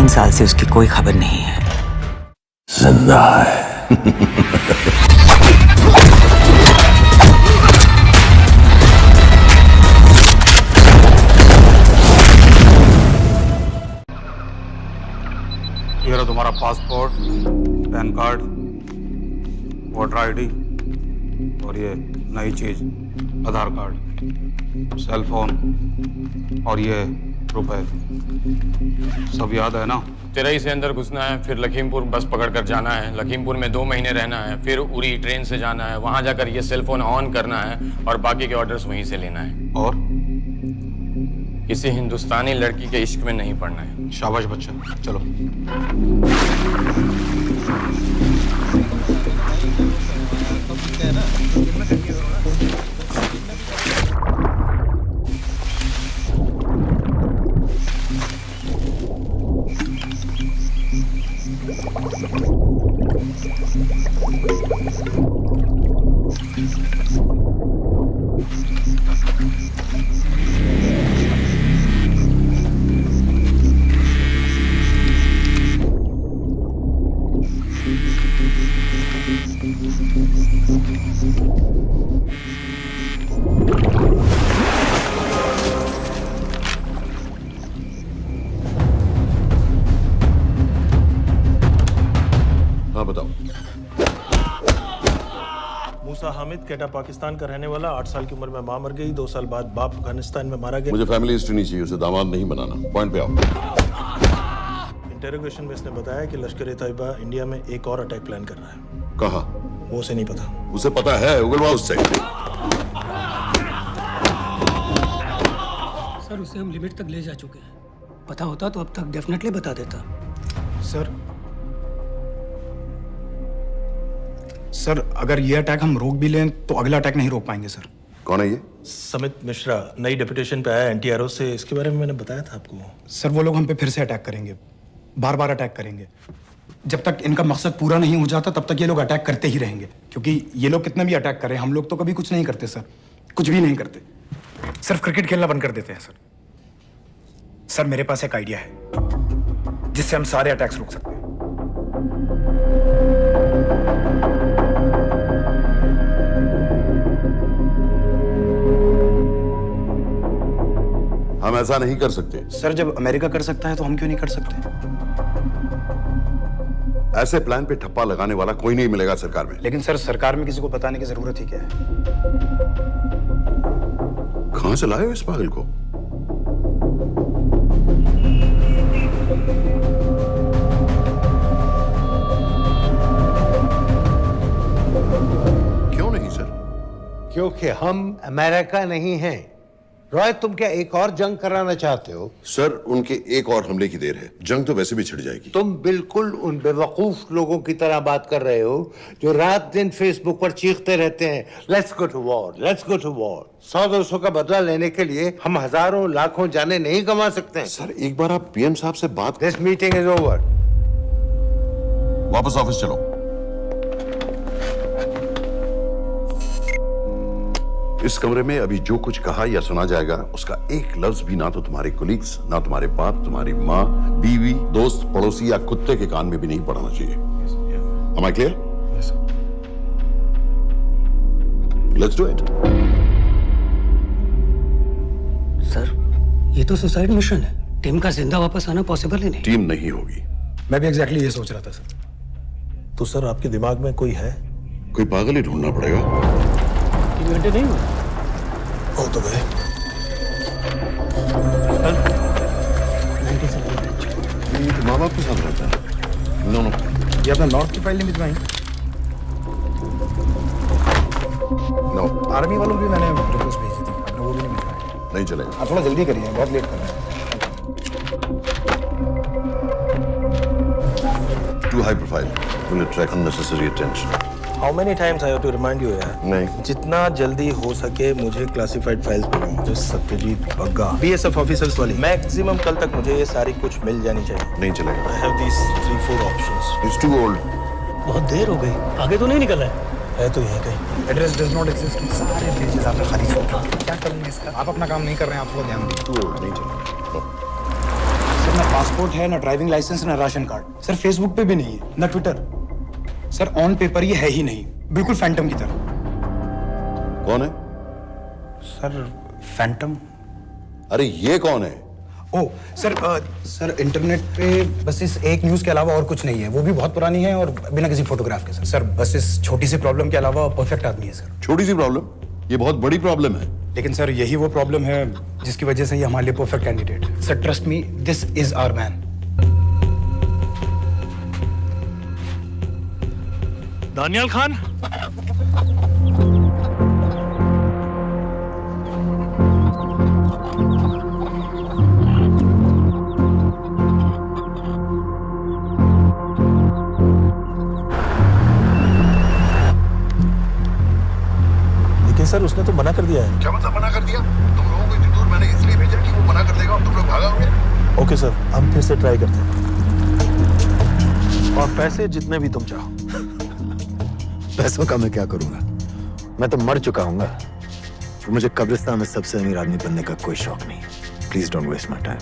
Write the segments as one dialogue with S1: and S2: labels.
S1: 3 साल से उसकी कोई खबर नहीं है।
S2: जिंदा है।
S3: ये रहा तुम्हारा passport, pan card, voter ID और ये नई चीज आधार कार्ड, सेल फोन और ये रुपए। सब याद है ना?
S4: तेरई से अंदर घुसना है, फिर लखीमपुर बस पकड़कर जाना है, लखीमपुर में 2 महीने रहना है, फिर उरी ट्रेन से जाना है, वहां जाकर ये सेल फोन ऑन करना है और बाकी के ऑर्डर्स वहीं से लेना है।
S3: और
S4: किसी हिंदुस्तानी लड़की के इश्क में नहीं पड़ना है।
S3: शाबाश बच्चा, चलो।
S2: हाँ बताओ।
S5: मूसा हामिद, केटा पाकिस्तान का रहने वाला, 8 साल की उम्र में मां मर गई, 2 साल बाद बाप अफगानिस्तान में मारा गया।
S2: मुझे फैमिली हिस्ट्री नहीं चाहिए, उसे दामाद नहीं बनाना। पॉइंट पे आओ।
S5: इंटेरोगेशन में इसने बताया कि लश्कर-ए-तैयबा इंडिया में एक और अटैक प्लान कर रहा है।
S2: कहाँ?
S5: वो उसे नहीं पता।
S2: उसे पता है, उगलवा उससे।
S6: सर उसे हम लिमिट तक ले जा चुके हैं। पता होता तो अब तक डेफिनेटली बता देता।
S7: सर अगर ये अटैक हम रोक भी लें तो अगला अटैक नहीं रोक पाएंगे सर।
S2: कौन है ये?
S5: समित मिश्रा नई डेपुटेशन पे आया एनटीआरओ से। इसके बारे में मैंने बताया था आपको।
S7: सर वो लोग हम पे फिर से अटैक करेंगे, बार बार अटैक करेंगे। जब तक इनका मकसद पूरा नहीं हो जाता तब तक ये लोग अटैक करते ही रहेंगे, क्योंकि ये लोग कितना भी अटैक करें हम लोग तो कभी कुछ नहीं करते सर, कुछ भी नहीं करते। सिर्फ क्रिकेट खेलना बंद कर देते हैं सर। सर मेरे पास एक आइडिया है जिससे हम सारे अटैक्स रोक सकते हैं।
S2: हम ऐसा नहीं कर सकते।
S7: सर जब अमेरिका कर सकता है तो हम क्यों नहीं कर सकते?
S2: ऐसे प्लान पे ठप्पा लगाने वाला कोई नहीं मिलेगा सरकार में।
S7: लेकिन सर सरकार में किसी को बताने की जरूरत ही क्या है?
S2: कहां से लाए हो इस पागल को? क्यों नहीं सर?
S8: क्योंकि हम अमेरिका नहीं हैं। रॉय तुम क्या एक और जंग कराना चाहते हो?
S2: सर उनके एक और हमले की देर है, जंग तो वैसे भी छिड़ जाएगी।
S8: तुम बिल्कुल उन बेवकूफ लोगों की तरह बात कर रहे हो जो रात दिन फेसबुक पर चीखते रहते हैं let's go to war, let's go to war. 100-200 का बदला लेने के लिए हम हजारों लाखों जाने नहीं कमा सकते हैं।
S2: सर एक बार आप पीएम साहब से बात।
S8: This meeting is over.
S2: वापस ऑफिस चलो। इस कमरे में अभी जो कुछ कहा या सुना जाएगा उसका एक लफ्ज भी ना तो तुम्हारे कोलीग्स, ना तुम्हारे बाप, तुम्हारी माँ, बीवी, दोस्त, पड़ोसी या कुत्ते के कान में भी नहीं पड़ना चाहिए। Am I clear?
S7: Yes, sir.
S2: Let's do it.
S6: Sir ये तो सुसाइड मिशन है। टीम का जिंदा वापस आना पॉसिबल ही नहीं।
S2: टीम नहीं होगी।
S7: मैं भी एग्जैक्टली ये सोच रहा था सर।
S5: तो सर आपके दिमाग में कोई है?
S2: कोई पागल ही ढूंढना पड़ेगा।
S6: 3 घंटे नहीं हुए।
S5: हो तो गए।
S2: माँ बाप के साथ रहता है। नो
S7: ये अपना नॉर्थ की फाइल नहीं भिजवाई?
S2: नो
S7: आर्मी वालों की मैंने रिक्वेस्ट भेजी थी, आपने वो भी नहीं भिजवाई।
S2: नहीं चलेगा।
S7: आप थोड़ा जल्दी करिए, बहुत लेट कर रहे हैं।
S2: Too high profile. Will attract unnecessary attention.
S5: How many times I have to remind you यार?
S2: नहीं।
S5: जितना जल्दी हो सके मुझे क्लासिफाइड फाइल्स भेजो। जो सत्यजीत बग्गा बीएसएफ ऑफिसर्स वाली। मैक्सिमम कल तक मुझे ये सारी कुछ मिल जानी चाहिए।
S2: नहीं चलेगा।
S5: I have these 3-4 options.
S2: It's too old.
S6: बहुत देर हो गई, आगे तो नहीं निकल रहा
S5: है तो यहीं कहीं।
S7: Address does not exist. सारे पेजेस आपने खाली छोड़ रहे हैं। क्या करूंगा इसका? आप अपना काम नहीं कर रहे हैं, आप थोड़ा ध्यान दीजिए।
S2: Too old. नहीं चलेगा। No.
S7: सर मैं पासपोर्ट है, ना ड्राइविंग लाइसेंस, ना राशन कार्ड। सर फेसबुक पे भी नहीं है, ना ट्विटर। सर ऑन पेपर ये है ही नहीं, बिल्कुल फैंटम की तरह।
S2: कौन है?
S7: Sir Phantom?
S2: अरे ये कौन है?
S7: ओ सर सर इंटरनेट पे बस इस एक न्यूज़ के अलावा और कुछ नहीं है, वो भी बहुत पुरानी है और बिना किसी फोटोग्राफ के। सर बस इस छोटी सी प्रॉब्लम के अलावा परफेक्ट आदमी है सर।
S2: छोटी सी प्रॉब्लम? ये बहुत बड़ी प्रॉब्लम है।
S7: लेकिन सर यही वो प्रॉब्लम है जिसकी वजह से ये हमारे लिए परफेक्ट कैंडिडेट है। Sir trust me, this is our man.
S9: Daniyal Khan,
S5: sir उसने तो मना कर दिया है।
S2: क्या मतलब मना कर दिया? तुम लोगों को इतनी दूर मैंने इसलिए भेजा कि वो मना कर देगा और तुम लोग भागोगे।
S5: ओके सर, हम फिर से ट्राई करते हैं। और पैसे जितने भी तुम चाहो।
S10: पैसों का मैं क्या करूंगा? मैं तो मर चुका हूंगा। तो मुझे कब्रिस्तान में सबसे अमीर आदमी बनने का कोई शौक नहीं। Please don't waste my time.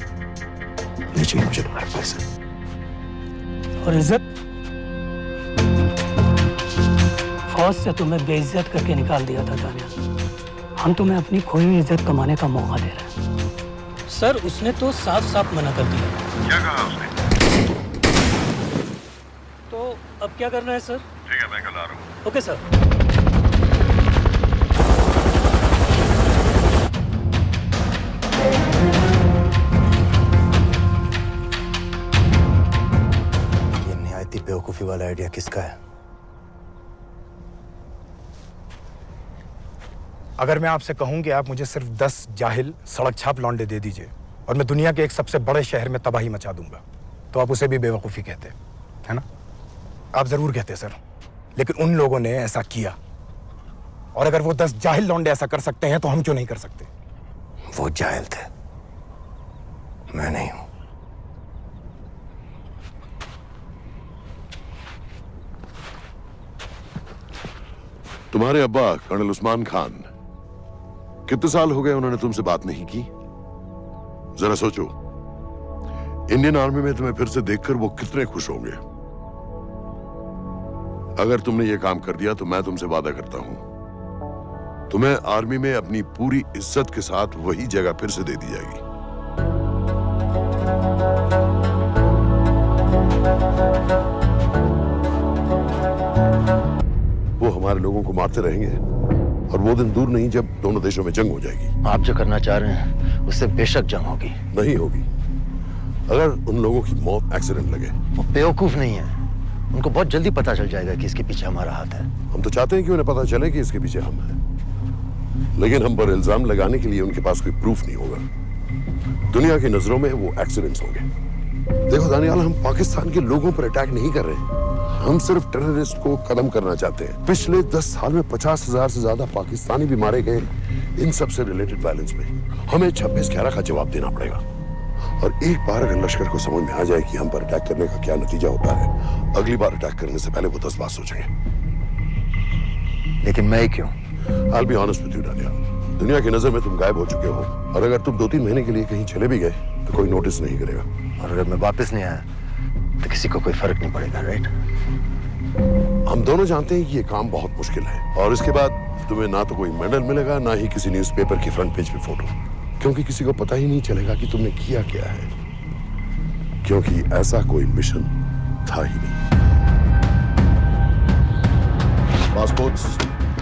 S10: नहीं चाहिए मुझे तुम्हारे पैसे।
S6: और इज्जत? फौज से तुम्हें बेइज्जत करके निकाल दिया था दानियाल। हम तुम्हें अपनी खोई हुई इज्जत कमाने का मौका दे रहे हैं। सर उसने तो साफ साफ मना कर दिया।
S2: क्या कहा उसने?
S6: तो अब क्या करना है सर?
S2: ठीक है, मैं कल आ रहा हूँ।
S6: Okay sir.
S10: ये निहायती बेवकूफी वाला आइडिया किसका है?
S7: अगर मैं आपसे कहूं कि आप मुझे सिर्फ 10 जाहिल सड़क छाप लौंडे दे दीजिए और मैं दुनिया के एक सबसे बड़े शहर में तबाही मचा दूंगा, तो आप उसे भी बेवकूफ़ी कहते, है ना? आप जरूर कहते सर, लेकिन उन लोगों ने ऐसा किया। और अगर वो 10 जाहिल लौंडे ऐसा कर सकते हैं तो हम क्यों नहीं कर सकते?
S10: वो जाहिल थे, मैं नहीं हूं।
S2: तुम्हारे अब्बा कर्नल उस्मान खान, कितने साल हो गए उन्होंने तुमसे बात नहीं की? जरा सोचो, इंडियन आर्मी में तुम्हें फिर से देखकर वो कितने खुश होंगे। अगर तुमने ये काम कर दिया तो मैं तुमसे वादा करता हूं, तुम्हें आर्मी में अपनी पूरी इज्जत के साथ वही जगह फिर से दे दी जाएगी। वो हमारे लोगों को मारते रहेंगे और वो दिन दूर नहीं जब दोनों देशों में जंग हो जाएगी।
S10: आप जो करना चाह रहे हैं उससे बेशक जंग होगी।
S2: नहीं होगी। अगर उन लोगों की मौत एक्सीडेंट लगे।
S10: वो बेवकूफ नहीं है, उनको बहुत जल्दी पता चल जाएगा कि इसके पीछे हमारा हाथ है।
S2: हम तो चाहते हैं कि उन्हें पता चले कि इसके पीछे हम हैं, लेकिन हम पर इल्जाम लगाने के लिए उनके पास कोई प्रूफ नहीं होगा। दुनिया की नजरों में वो एक्सीडेंट्स होंगे। देखो दानियाल, हम पाकिस्तान के लोगों पर अटैक नहीं कर रहे, हम सिर्फ टेररिस्ट को खत्म करना चाहते हैं। पिछले 10 साल में 50,000 से ज्यादा पाकिस्तानी भी मारे गए इन सब से रिलेटेड वायलेंस में। हमें 26/11 का जवाब देना पड़ेगा। और एक बार अगर लश्कर को समझ में आ जाए कि हम पर अटैक करने का क्या नतीजा होता है, अगली बार अटैक करने से पहले वो 10 बार सोचेंगे।
S10: लेकिन मैं क्यों?
S2: I'll be honest with you, Daniyal, दुनिया की नजर में तुम गायब हो चुके हो, और अगर तुम 2-3 महीने के लिए कहीं चले भी गए तो कोई नोटिस नहीं करेगा।
S10: और अगर मैं वापस नहीं आया तो किसी को कोई फर्क नहीं पड़ेगा, राइट?
S2: हम दोनों जानते हैं कि ये काम बहुत मुश्किल है, और इसके बाद तुम्हें ना तो कोई मेडल मिलेगा, ना ही किसी न्यूज़पेपर की फ्रंट पेज पे फोटो, क्योंकि किसी को पता ही नहीं चलेगा कि तुमने किया क्या है, क्योंकि ऐसा कोई मिशन था ही नहीं। पासपोर्ट्स,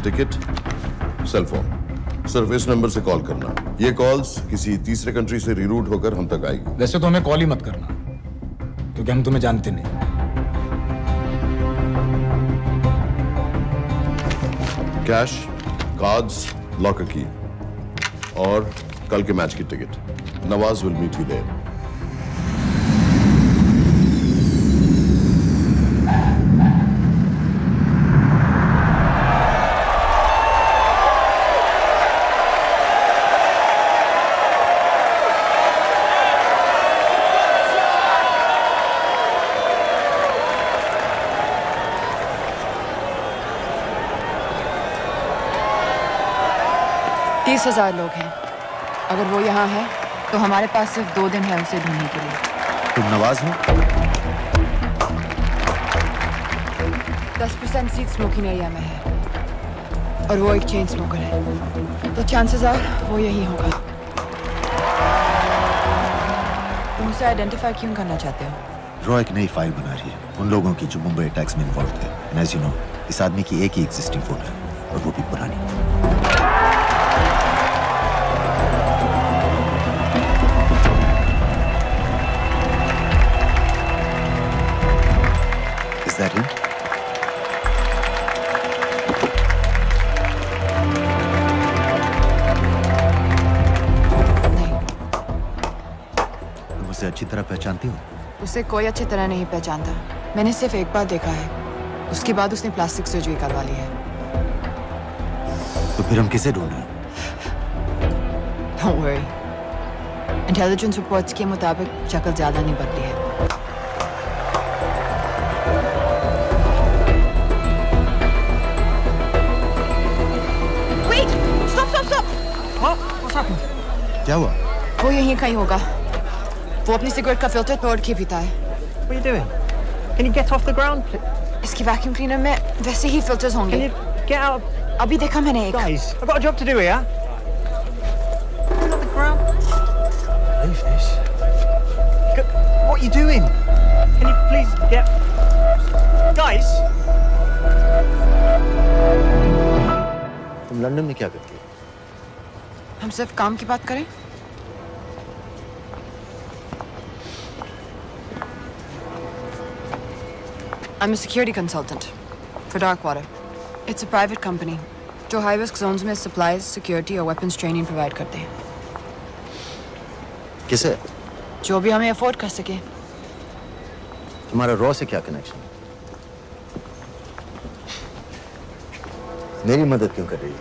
S2: टिकट, सेल फोन, सिर्फ इस नंबर से कॉल करना। ये कॉल्स किसी तीसरे कंट्री से रीरूट होकर हम तक आएगी।
S7: वैसे तो हमें कॉल ही मत करना, क्योंकि हम तुम्हें जानते नहीं।
S2: कैश, कार्ड्स, लॉकर की और कल के मैच की ticket. Nawaz will meet you there.
S11: तीस 30,000 लोग हैं। अगर वो यहाँ है तो हमारे पास सिर्फ 2 दिन है उसे ढूंढने के लिए।
S10: तुम नवाज हो?
S11: 10% सीट स्मोकिंग एरिया में है और वो एक चेन स्मोकर है, तो चांसेस आर वो यही होगा। तुम उसे आइडेंटिफाई क्यों करना चाहते हो?
S10: रॉ एक नई फाइल बना रही है उन लोगों की जो मुंबई अटैक्स में इन्वॉल्व थे। एंड एज यू नो, इस आदमी की एक ही एग्जिस्टिंग फोटो है और वो भी पुरानी। Is that him? तुम उसे अच्छी तरह पहचानती हो?
S11: उसे कोई अच्छी तरह नहीं पहचानता। मैंने सिर्फ एक बार देखा है, उसके बाद उसने प्लास्टिक सर्जरी करवा ली है।
S10: तो फिर हम किसे ढूंढें?
S11: Don't worry. इंटेलिजेंस रिपोर्ट्स के मुताबिक शक्ल ज्यादा नहीं बदली है। Wait! Stop! Stop! Stop!
S6: What's happened?
S10: क्या हुआ?
S11: वो यहीं कहीं होगा। वो अपनी सिगरेट का फिल्टर तोड़ के पीता है।
S12: What are you doing? Can you get off the ground, please?
S11: इसकी वैक्यूम क्लीनर में वैसे ही फिल्टर्स होंगे।
S12: Can you get out?
S11: अभी देखा मैंने एक।
S12: Guys, I've got a job to do here. Get off the ground. Leave this. What are you doing? Can you please get... Guys!
S10: तुम London में क्या करती हो?
S11: हम सिर्फ काम की बात करें? I'm a security consultant for Darkwater. It's a private company जो high risk zones में supplies, security और weapons training provide करते हैं।
S10: किसे?
S11: जो भी हमें afford कर सके।
S10: तुम्हारा रॉ से क्या कनेक्शन? मेरी मदद क्यों कर रही है?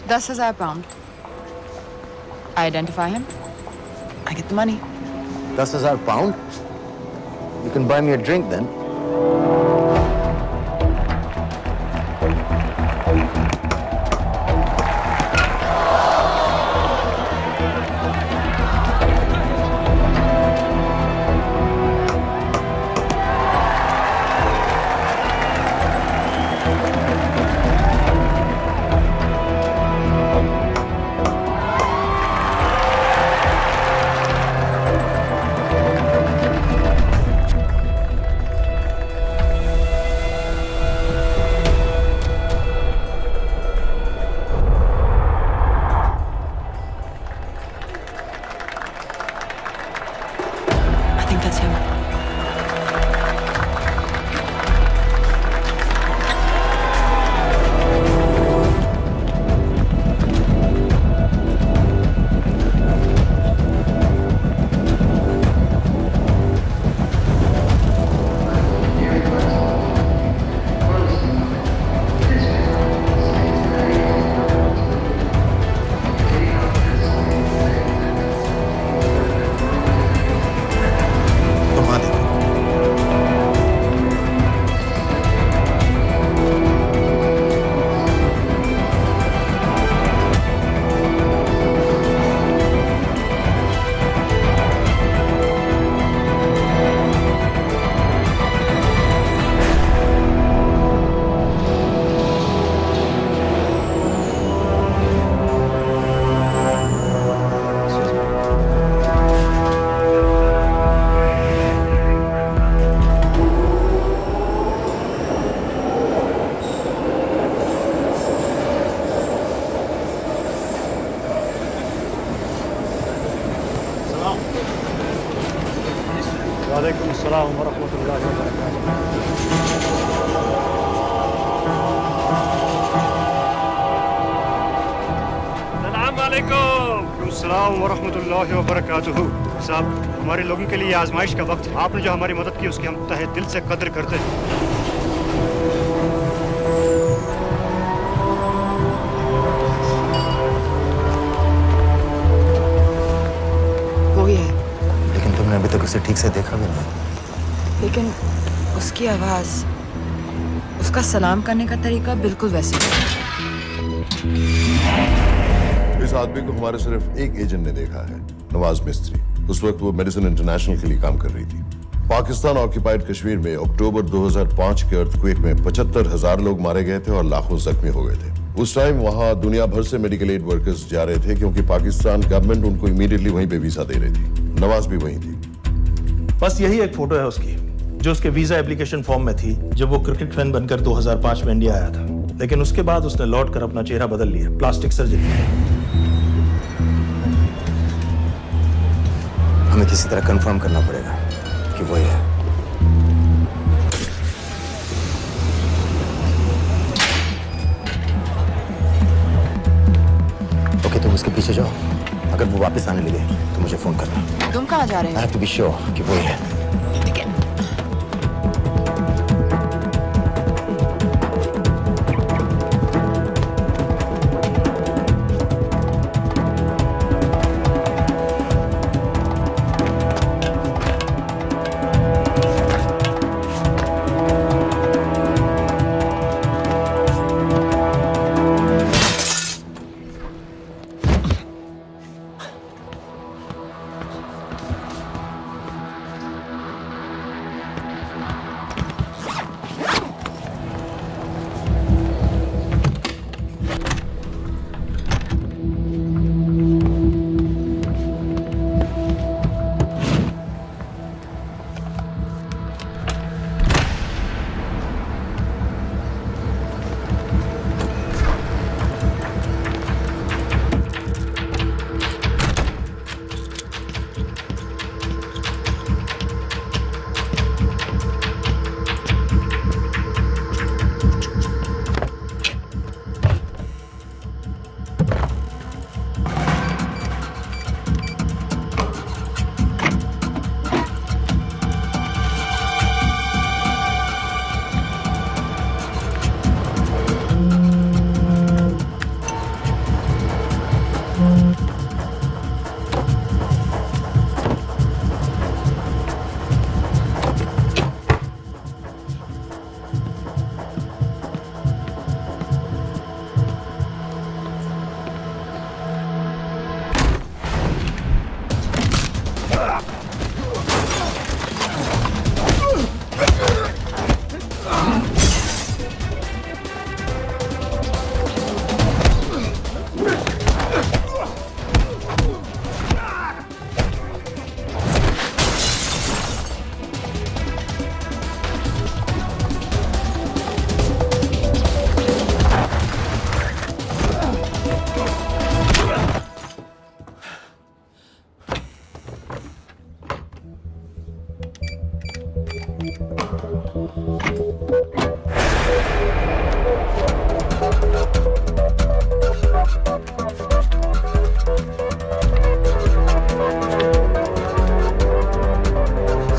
S11: 10,000 pound. I identify him. I get the money.
S10: 10,000 pound? You can buy me a drink then.
S9: वालेकुम अस्सलाम वरहमतुल्लाहि वबरकातुहू। अस्सलाम वालेकुम अस्सलाम वरहमतुल्लाहि वबरकातुहू। साहब, हमारे लोगों के लिए आजमाइश का वक्त है। आपने जो हमारी मदद की उसकी हम तहे दिल से कद्र करते हैं।
S10: अभी तक उसे ठीक से देखा भी नहीं।
S11: लेकिन उसकी आवाज, उसका सलाम करने का तरीका बिल्कुल वैसे ही।
S2: इस आदमी को हमारे सिर्फ एक एजेंट ने देखा है, नवाज मिस्त्री। उस वक्त वो मेडिसिन इंटरनेशनल के लिए काम कर रही थी। पाकिस्तान ऑक्यूपाइड कश्मीर में अक्टूबर 2005 के अर्थक्वेक में 75,000 लोग मारे गए थे और लाखों जख्मी हो गए थे। उस टाइम वहां दुनिया भर से मेडिकल एड वर्कर्स जा रहे थे क्योंकि पाकिस्तान गवर्नमेंट उनको इमीडिएटली वहीं पे वीजा दे रही थी। नवाज भी वहीं थी।
S5: बस यही एक फोटो है उसकी, जो उसके वीजा एप्लीकेशन फॉर्म में थी जब वो क्रिकेट फैन बनकर 2005 में इंडिया आया था। लेकिन उसके बाद उसने लौट कर अपना चेहरा बदल लिया, प्लास्टिक सर्जरी।
S10: हमें किसी तरह कंफर्म करना पड़ेगा कि वही है। ओके, तुम उसके पीछे जाओ। अगर वो वापस आने लगे तो मुझे फोन करना।
S11: तुम कहाँ जा रहे हो?
S10: I have to be sure कि वही है।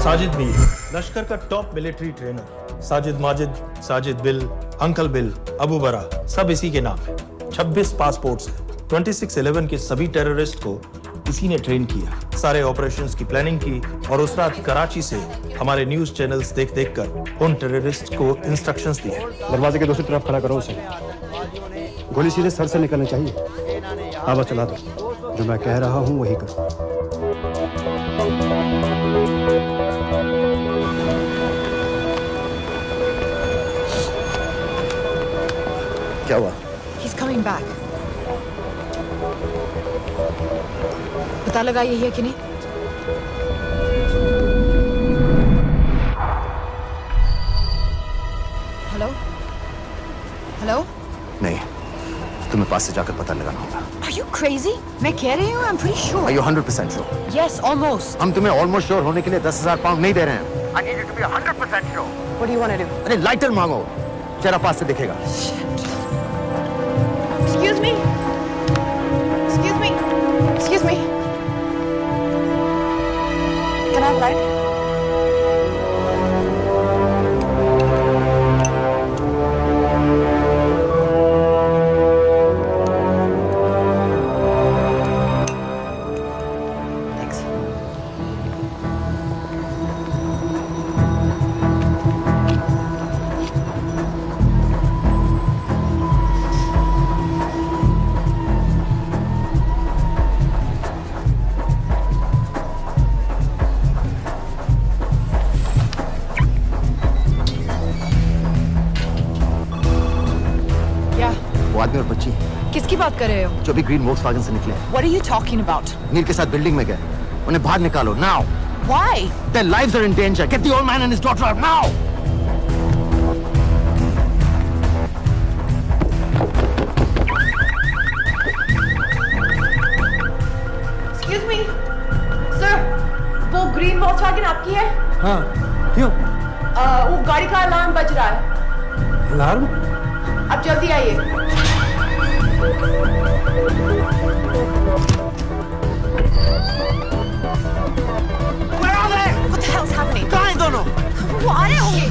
S5: साजिद मीर, लश्कर का top military trainer. Sajid Majid, Sajid bill, uncle bill, Abu बरा, सब इसी के नाम है। 26 पासपोर्ट्स हैं। 26/11 के सभी टेररिस्ट को इसी ने ट्रेन किया, सारे ऑपरेशंस की प्लानिंग की और उस रात कराची से हमारे न्यूज चैनल्स देख देख कर उन टेररिस्ट को इंस्ट्रक्शंस दिए।
S9: दरवाजे के दूसरी तरफ खड़ा करो उसे। गोली सीधे सर से निकलनी चाहिए। आवाज चला दो, जो मैं कह रहा हूँ वही कर।
S10: क्या हुआ?
S11: He's coming back. पता लगा यही है कि नहीं? हेलो? हेलो?
S10: नहीं, तुम्हें पास से जाकर पता लगाना होगा।
S11: Are you crazy? मैं कह रही हूँ, I'm pretty sure.
S10: Are you 100% sure?
S11: Yes, almost.
S10: हम तुम्हें almost sure होने के लिए 10,000 पाउंड नहीं दे रहे हैं। I need you to be 100% sure.
S11: What do you want to do?
S10: अरे लाइटर मांगो, चेहरा पास से दिखेगा।
S11: Excuse me. Excuse me. Excuse me. Can I have light? Thanks. बात कर रहे हो?
S10: जो भी ग्रीन वोक्सवैगन से निकले।
S11: What are you talking about?
S10: नील के साथ बिल्डिंग में गए, उन्हें बाहर निकालो now.
S11: Why?
S10: Their lives are in danger. Get the old man and his daughter out now.
S11: Excuse me, sir. वो ग्रीन वोक्सवैगन आपकी है?
S12: हाँ, क्यों?
S11: वो गाड़ी का अलार्म बज रहा है।
S12: अलार्म?
S11: अब जल्दी आइए।
S10: Where are they?
S11: What the hell's happening?
S10: कहाँ हैं दोनों?
S11: वो आ रहे होंगे।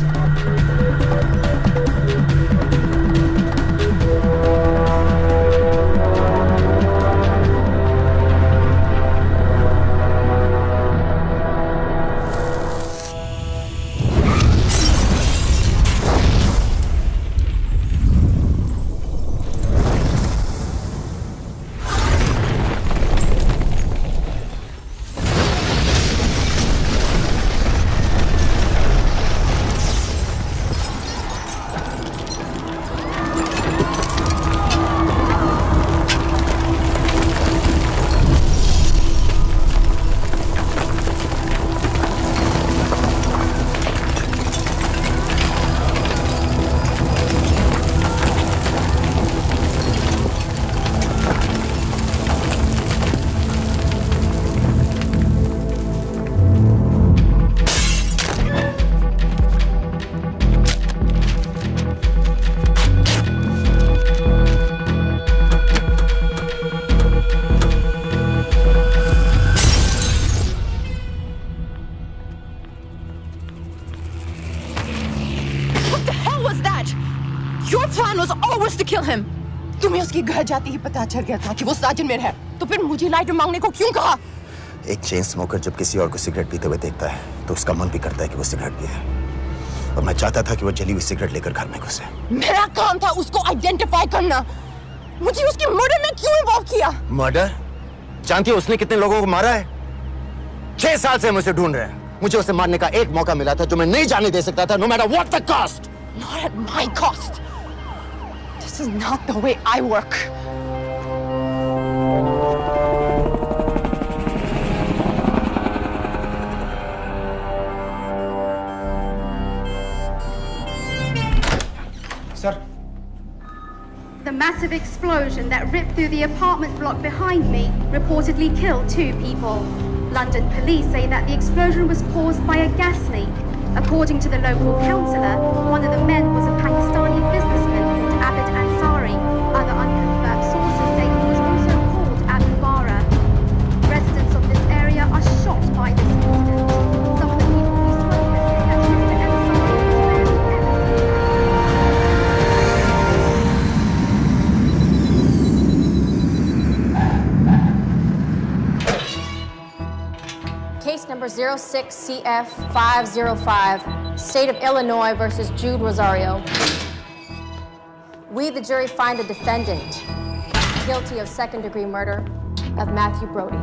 S13: तुम्हें उसके घर जाते ही पता चल गया था कि वो साजन में है, तो फिर मुझे लाइटर मांगने को क्यों कहा?
S10: एक चेन स्मोकर जब किसी और को सिगरेट पीते हुए देखता है तो उसका मन भी करता है कि वो सिगरेट पिए, और मैं चाहता था कि वो जली हुई सिगरेट लेकर घर में घुसे।
S13: मेरा काम था उसको आइडेंटिफाई करना। मुझे उसके मर्डर में क्यों इन्वॉल्व किया?
S10: मर्डर? जानती हो उसने कितने लोगों को मारा है? 6 साल से हम उसे ढूंढ रहे हैं। मुझे उसे मारने का एक मौका मिला था जो मैं नहीं जाने दे सकता था, no matter what the cost.
S13: Not at my cost. This is not the way I work.
S7: Sir.
S14: The massive explosion that ripped through the apartment block behind me reportedly killed 2 people. London police say that the explosion was caused by a gas leak. According to the local councillor, one of the men was a Pakistani businessman called Abid Ansari. Other unconfirmed sources say he was also called Abu Bara. Residents of this area are shocked by this incident. Some of the people we spoke with say that Mr. Ansari was very
S15: Case number 06CF505, State of Illinois versus Jude Rosario. We, the jury, find the defendant guilty of second-degree murder of Matthew Brody.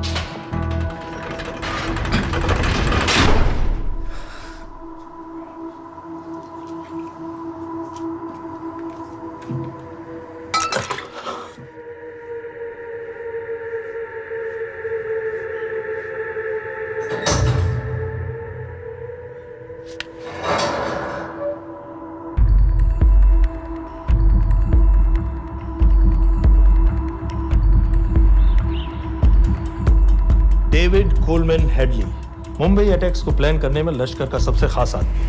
S5: David Coleman Headley Mumbai attacks को plan करने में लश्कर का सबसे खास आदमी।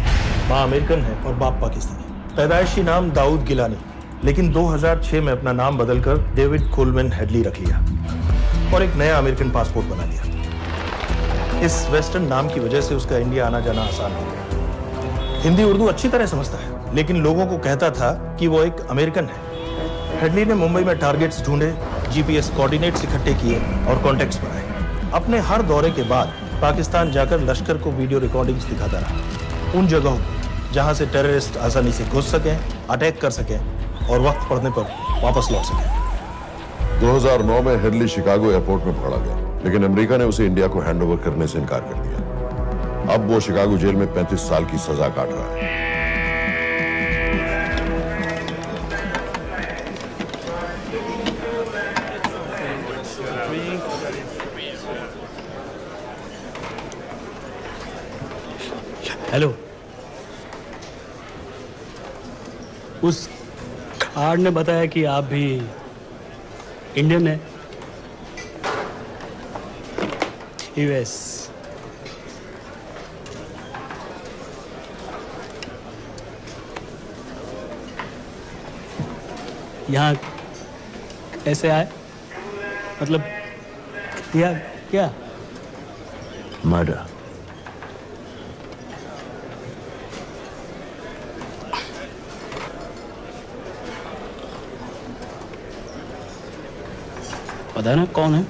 S5: मां American है और बाप पाकिस्तानी। पैदाइशी नाम दाऊद गिलानी, लेकिन 2006 में अपना नाम बदलकर डेविड कोलमैन हेडली रख लिया और एक नया अमेरिकन पासपोर्ट बना लिया। इस वेस्टर्न नाम की वजह से उसका इंडिया आना जाना आसान हो गया। हिंदी उर्दू अच्छी तरह समझता है, लेकिन लोगों को कहता था कि वो एक अमेरिकन है। हेडली ने मुंबई में टारगेट्स ढूंढे, जीपीएस कोऑर्डिनेट्स इकट्ठे किए और कॉन्टेक्ट्स बनाए। अपने हर दौरे के बाद पाकिस्तान जाकर लश्कर को वीडियो रिकॉर्डिंग्स दिखाता रहा, उन जगहों जहां से टेररिस्ट आसानी से घुस सकें, अटैक कर सकें और वक्त पड़ने पर वापस लौट सकें।
S2: 2009 में हेडली शिकागो एयरपोर्ट में पकड़ा गया, लेकिन अमेरिका ने उसे इंडिया को हैंडओवर करने से इनकार कर दिया। अब वो शिकागो जेल में 35 साल की सजा काट रहा है।
S6: हेलो, उस कार्ड ने बताया कि आप भी इंडियन है। यूएस। यहाँ कैसे आए? मतलब क्या क्या?
S10: मर्डर।
S6: पता है ना कौन है?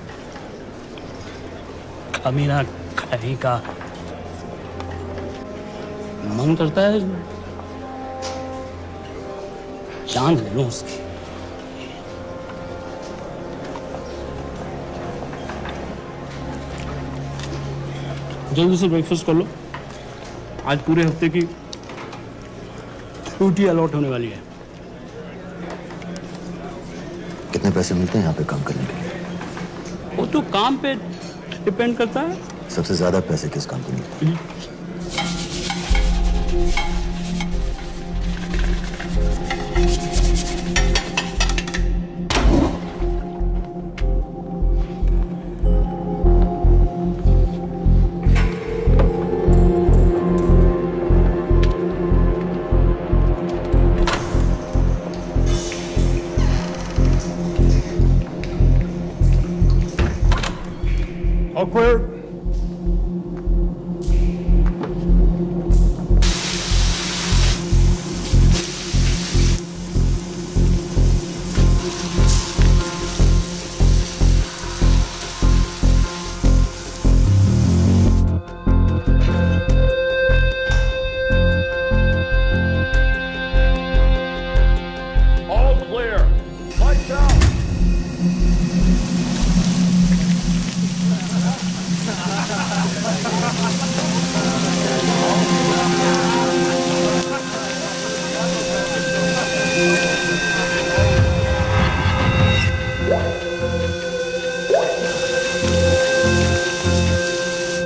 S6: कमीना कहीं का। मन करता है जान ले लूं उसकी। जल्दी से ब्रेकफास्ट कर लो, आज पूरे हफ्ते की छुट्टी अलॉट होने वाली है।
S10: कितने पैसे मिलते हैं यहाँ पे काम करने के लिए?
S6: वो तो काम पे डिपेंड करता है।
S10: सबसे ज्यादा पैसे किस काम पे मिलते हैं?
S9: All clear.
S16: All clear. Lights out.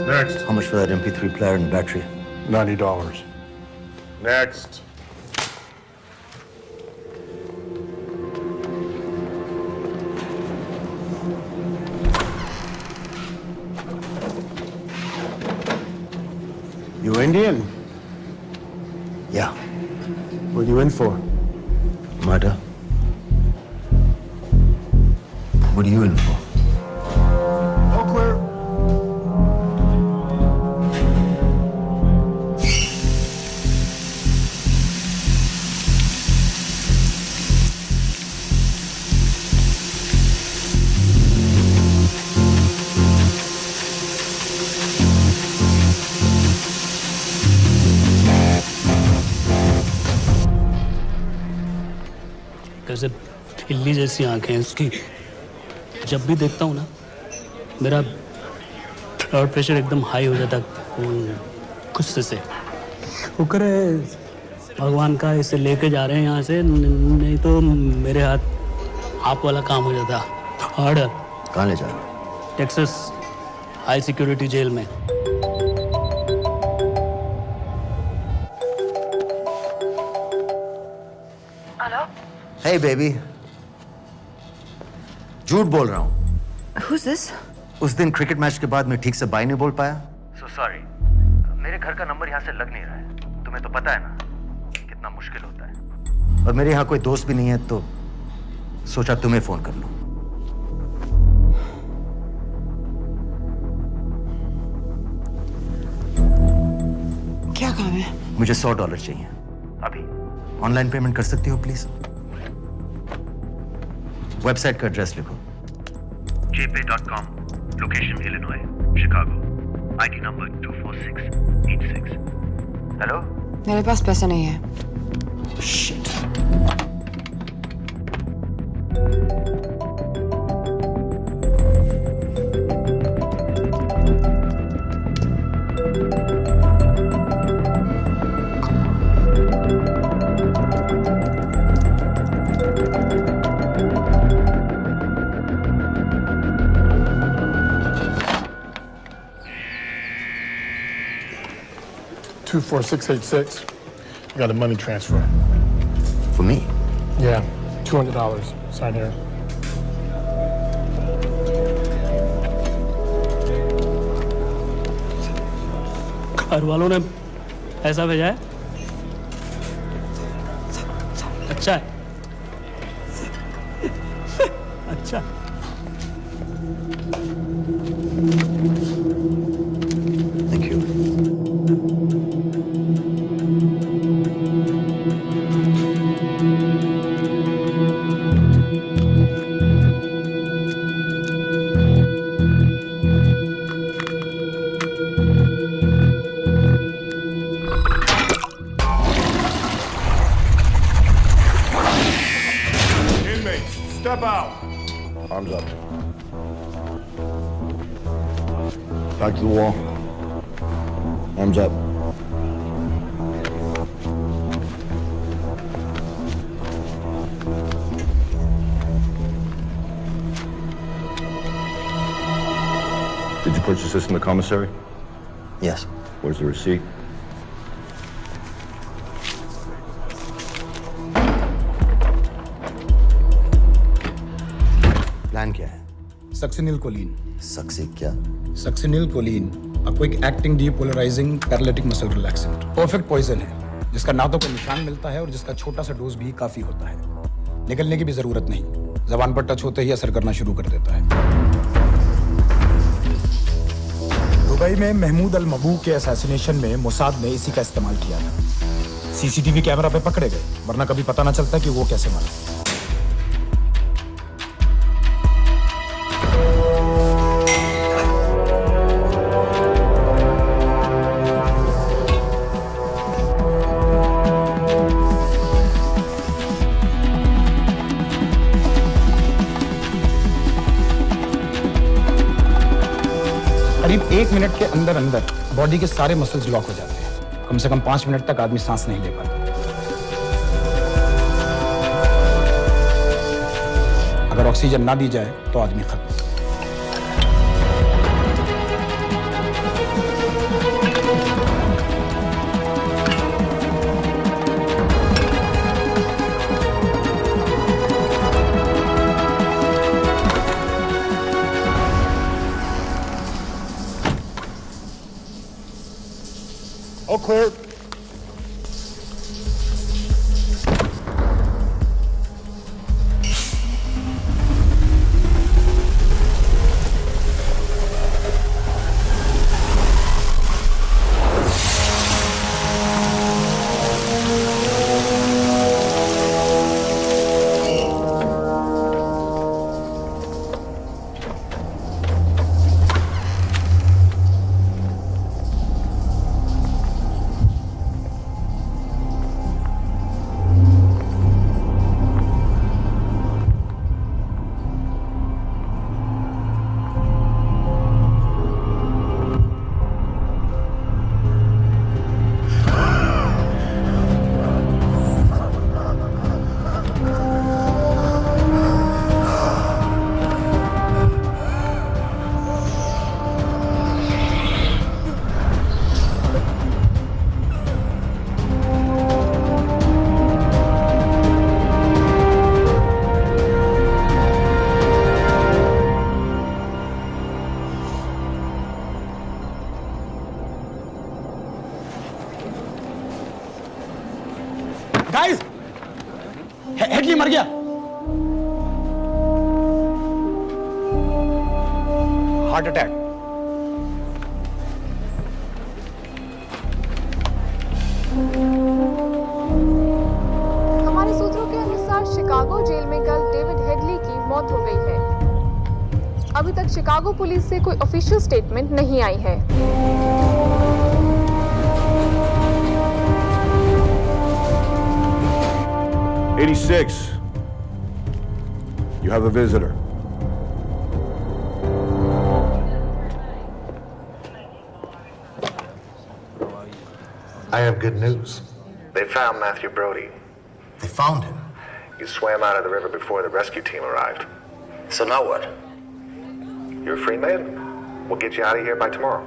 S10: Next. How much for that MP3 player and battery?
S16: $90. Next.
S17: You Indian?
S10: Yeah.
S17: What are you in for?
S10: Murder. What are you in for?
S16: All clear.
S6: कैसे बिल्ली जैसी आंखें हैं उसकी। जब भी देखता हूँ ना मेरा ब्लड प्रेशर एकदम हाई हो जाता गुस्से से। शुक्र है भगवान का इसे लेके जा रहे हैं यहाँ से, नहीं तो मेरे हाथ आप वाला काम हो जाता। ऑर्डर।
S10: कहाँ ले जा रहे हो?
S6: टेक्सास हाई सिक्योरिटी जेल में।
S10: Hey baby. झूठ बोल रहा हूँ।
S11: Who's this?
S10: उस दिन क्रिकेट मैच के बाद मैं ठीक से बाय नहीं बोल पाया।
S18: So sorry. मेरे घर का नंबर यहाँ से लग नहीं रहा है। तुम्हें तो पता है ना कितना मुश्किल होता है।
S10: और मेरे यहाँ कोई दोस्त भी नहीं है तो सोचा तुम्हें फोन कर लूं।
S11: क्या काम है?
S10: मुझे $100 चाहिए।
S18: अभी?
S10: ऑनलाइन पेमेंट कर सकती हो प्लीज? वेबसाइट का एड्रेस लिखो।
S18: jpay.com, location Illinois, Chicago, ID number 24686। Hello?
S11: मेरे पास पैसा नहीं है।
S10: Shit.
S17: 24686. I got a money transfer.
S10: For me?
S17: Yeah, $200. Sign here.
S6: घर वालों ने ऐसा भेजा है? अच्छा है। अच्छा।
S10: Thank you.
S16: Inmates, step out.
S2: Arms up. Back to the wall. Arms up. Did you purchase this in the commissary?
S10: Yes.
S2: Where's the receipt?
S10: Plan क्या है?
S7: Succinylcholine.
S10: सक्सी क्या?
S7: Succinylcholine, a quick acting depolarizing paralytic muscle relaxant। Perfect poison है, जिसका ना तो कोई निशान मिलता है और जिसका छोटा सा डोज भी काफी होता है। निकलने की भी जरूरत नहीं, जबान पर टच होते ही असर करना शुरू कर देता है। दुबई में महमूद अल मबू के असैसिनेशन में मोसाद ने इसी का इस्तेमाल किया था। सीसीटीवी कैमरा पे पकड़े गए, वरना कभी पता ना चलता कि वो कैसे मरा। करीब 1 मिनट के अंदर अंदर बॉडी के सारे मसल्स लॉक हो जाते हैं। कम से कम 5 मिनट तक आदमी सांस नहीं ले पाता। अगर ऑक्सीजन ना दी जाए तो आदमी खत्म।
S16: All clear. गाइस, हेडली मर गया। Heart attack.
S19: हमारे सूत्रों के अनुसार शिकागो जेल में कल डेविड हेडली की मौत हो गई है। अभी तक शिकागो पुलिस से कोई ऑफिशियल स्टेटमेंट नहीं आई है।
S16: 86. You have a visitor.
S18: I have good news. They found Matthew Brody.
S10: They found him?
S18: He swam out of the river before the rescue team arrived.
S10: So now what?
S18: You're a free man. We'll get you out of here by tomorrow.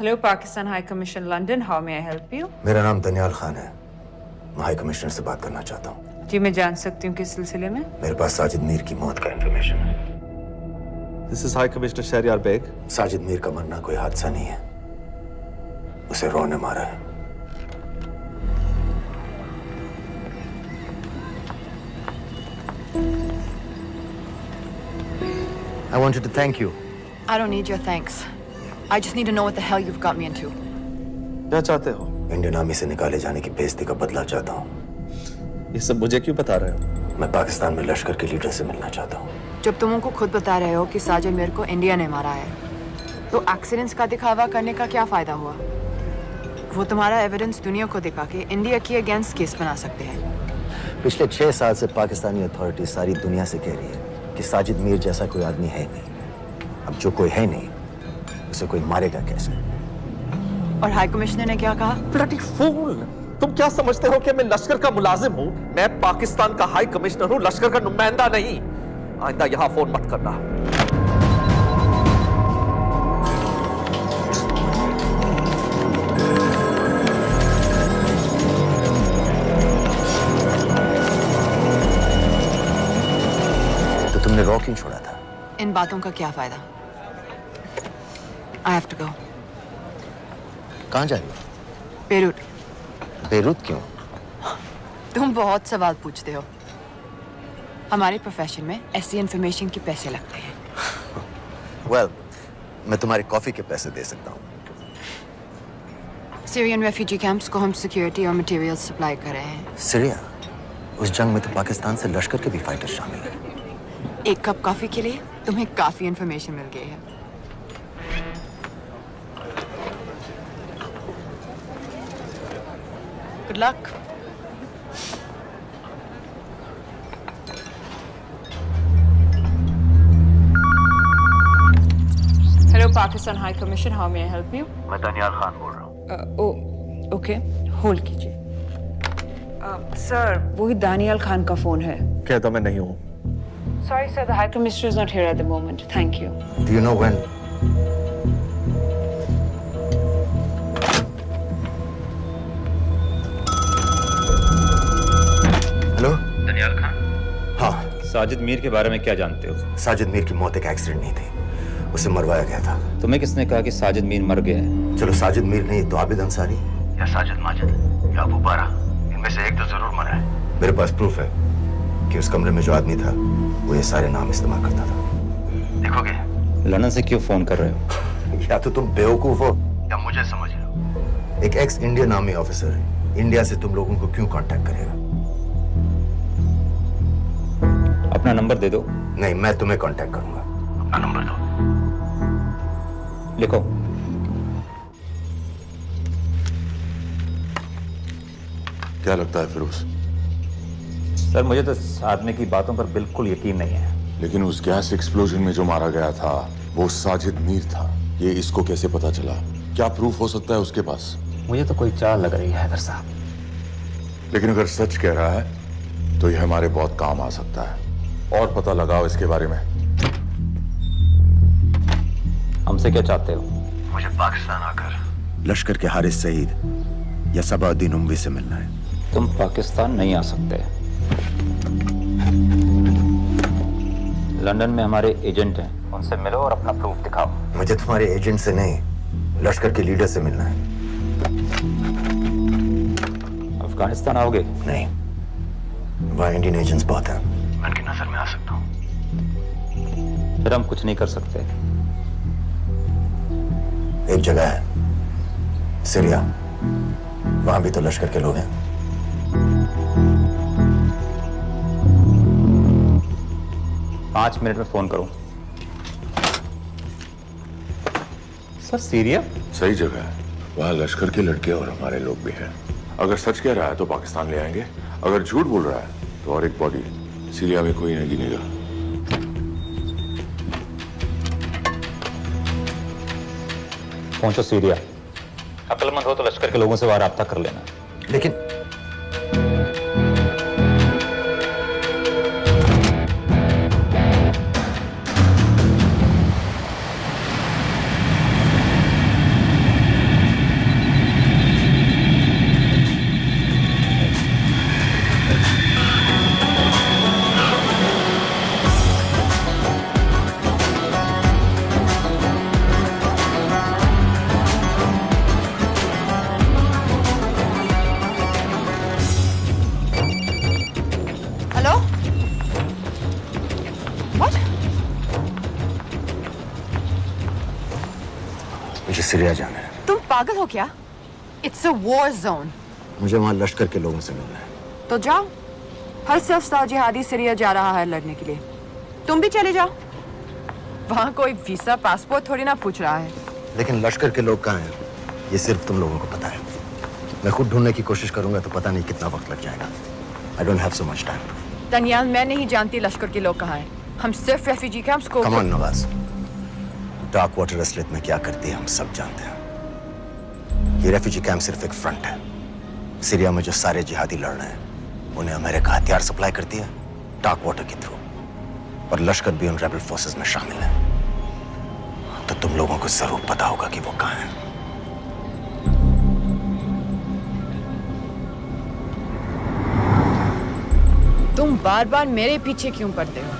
S20: Hello, Pakistan High Commission, London. How may I help you?
S10: मेरा नाम दनियाल खान है। मैं high commissioner से बात करना चाहता हूँ।
S20: जी मैं जान सकती हूँ किस सिलसिले में?
S10: मेरे पास साजिद मीर की मौत का इंफॉर्मेशन है।
S21: This is High Commissioner Shahryar Baig.
S10: Sajid Mir का मरना कोई हादसा नहीं है, उसे रॉ ने मारा है। I wanted to thank you.
S11: I don't need your thanks. I just need to know what the hell you've got me into.
S21: क्या चाहते हो?
S10: इंडियन आर्मी से निकाले जाने की बेइज्जती का बदला चाहता हूँ।
S21: ये सब मुझे क्यों बता रहे हो?
S10: मैं पाकिस्तान में लश्कर के लीडर से मिलना चाहता हूँ।
S11: जब तुम उनको खुद बता रहे हो कि साजिद मीर को इंडिया ने मारा है, तो एक्सीडेंट्स का दिखावा करने का क्या फायदा हुआ? वो तुम्हारा एविडेंस दुनिया को दिखा के इंडिया के अगेंस्ट केस बना सकते हैं।
S10: पिछले 6 साल से पाकिस्तानी अथॉरिटी सारी दुनिया से कह रही है कि साजिद मीर जैसा कोई आदमी है नहीं। अब जो कोई है नहीं, उसे कोई मारेगा कैसे?
S11: और हाई कमिश्नर ने क्या कहा?
S21: Bloody fool! तुम क्या समझते हो कि मैं लश्कर का मुलाजिम हूँ? मैं पाकिस्तान का हाई कमिश्नर हूँ, लश्कर का नुमाइंदा नहीं। आइंदा यहाँ फोन मत करना।
S10: तो तुमने रॉ क्यों छोड़ा था?
S11: इन बातों का क्या फायदा? I have to go.
S10: कहाँ जा रही हो?
S11: बेरूट।
S10: बेरूत क्यों?
S11: तुम बहुत सवाल पूछते हो। हमारे प्रोफेशन में ऐसी इंफॉर्मेशन के पैसे लगते हैं।
S10: Well, मैं तुम्हारी कॉफी के पैसे दे सकता हूँ।
S11: सीरियन रेफ्यूजी कैंप्स को हम सिक्योरिटी और मटेरियल सप्लाई कर रहे हैं।
S10: सीरिया? उस जंग में तो पाकिस्तान से लश्कर के भी फाइटर शामिल हैं।
S11: एक कप कॉफी के लिए तुम्हें काफी इंफॉर्मेशन मिल गई है। Good luck.
S20: Hello, Pakistan High Commission. How may I help you?
S18: मैं दनियाल खान बोल रहा हूँ।
S20: Okay. Hold कीजिए। Sir, वही दानियाल खान का फोन है।
S21: कहता मैं नहीं हूँ।
S20: Sorry, sir. The High Commissioner is not here at the moment. Thank you.
S10: Do you know when? Hello?
S18: Daniyal Khan.
S10: हाँ।
S18: साजिद मीर के बारे में क्या जानते हो?
S10: साजिद मीर की मौत एक एक्सीडेंट नहीं थी, उसे मरवाया गया था।
S18: तुम्हें किसने कहा कि साजिद मीर मर गया है?
S10: चलो साजिद मीर नहीं तो आबिद अंसारी
S18: या साजिद माजिद या अबू बारा, इनमें से एक तो जरूर मरा है।
S10: मेरे पास प्रूफ है कि उस कमरे में जो आदमी था वो ये सारे नाम इस्तेमाल करता था।
S18: देखोगे? लंदन से क्यों फोन कर रहे हो?
S10: या तो तुम बेवकूफ हो
S18: या मुझे समझ लो।
S10: एक x Indian army officer India से तुम लोगों को क्यों कांटेक्ट करेगा?
S18: अपना नंबर दे दो।
S10: नहीं, मैं तुम्हें कांटेक्ट करूंगा।
S18: अपना नंबर दो। लिखो।
S2: क्या लगता है फिरोज?
S18: सर मुझे तो इस आदमी की बातों पर बिल्कुल यकीन नहीं है।
S22: लेकिन उस गैस एक्सप्लोजन में जो मारा गया था वो साजिद मीर था। ये इसको कैसे पता चला? क्या प्रूफ हो सकता है उसके पास?
S18: मुझे तो कोई चाल लग रही है हैदर साहब।
S22: लेकिन अगर सच कह रहा है तो ये हमारे बहुत काम आ सकता है। और पता लगाओ इसके बारे में।
S18: हमसे क्या चाहते हो?
S10: मुझे पाकिस्तान आकर लश्कर के हारिस सईद या सबाउद्दीन उमवी से मिलना है।
S18: तुम पाकिस्तान नहीं आ सकते। लंदन में हमारे एजेंट हैं, उनसे मिलो और अपना प्रूफ दिखाओ।
S10: मुझे तुम्हारे एजेंट से नहीं, लश्कर के लीडर से मिलना है।
S18: अफगानिस्तान आओगे?
S10: नहीं, वहाँ इंडियन एजेंट्स बहुत हैं।
S18: मैं उनकी नजर में आ सकता हूँ। फिर हम कुछ नहीं कर सकते।
S10: एक जगह है सीरिया, वहां भी तो लश्कर के लोग हैं।
S18: पांच मिनट में फोन करूं। सर सीरिया
S22: सही जगह है, वहाँ लश्कर के लड़के और हमारे लोग भी हैं। अगर सच कह रहा है तो पाकिस्तान ले आएंगे, अगर झूठ बोल रहा है तो और एक बॉडी सीरिया में कोई नहीं गिनेगा।
S18: पहुंचो सीरिया। अक्लमंद हो तो लश्कर के लोगों से वहां राब्ता कर लेना।
S10: लेकिन सीरिया जाना है।
S11: तुम पागल हो क्या? It's a war zone.
S10: मुझे वहां लश्कर के लोगों से मिलना है।
S11: तो जाओ। हर सफ़ जिहादी सीरिया जा रहा है लड़ने के लिए। तुम भी चले जाओ। वहां कोई वीसा पासपोर्ट थोड़ी ना पूछ रहा है।
S10: लेकिन लश्कर के लोग कहाँ हैं? ये सिर्फ तुम लोगों को पता है। मैं खुद ढूंढने की कोशिश करूंगा तो पता नहीं कितना वक्त लग जाएगा। I don't have so much time.
S11: Daniyal, मैं नहीं जानती लश्कर के लोग कहाँ हैं। हम सिर्फ रेफ्यूजी कैंप्स को।
S10: Come on, Nawaz. Dark water असलियत में क्या करती है हम सब जानते हैं। ये रेफ्यूजी कैंप सिर्फ एक फ्रंट है। सीरिया में जो सारे जिहादी लड़ रहे हैं उन्हें अमेरिका हथियार सप्लाई करती है डार्क वाटर के थ्रू, और लश्कर भी उन रेबल फोर्सेस में शामिल है। तो तुम लोगों को जरूर पता होगा कि वो कहाँ है।
S11: तुम बार बार मेरे पीछे क्यों पड़ते हो?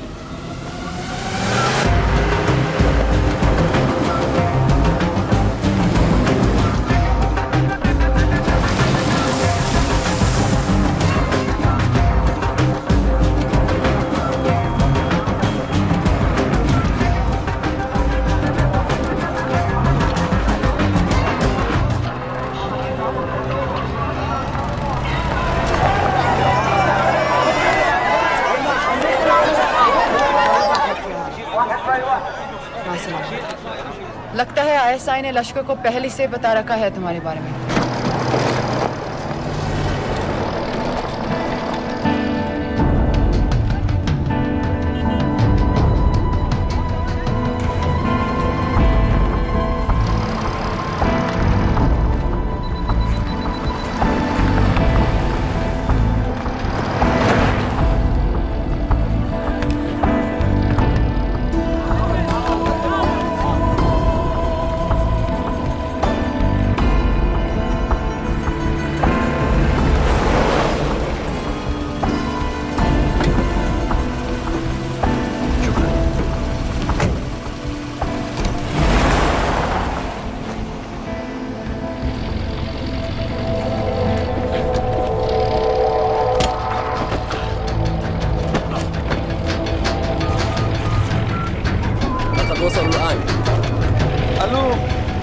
S11: लगता है आईएसआई ने लश्कर को पहले से बता रखा है तुम्हारे बारे में।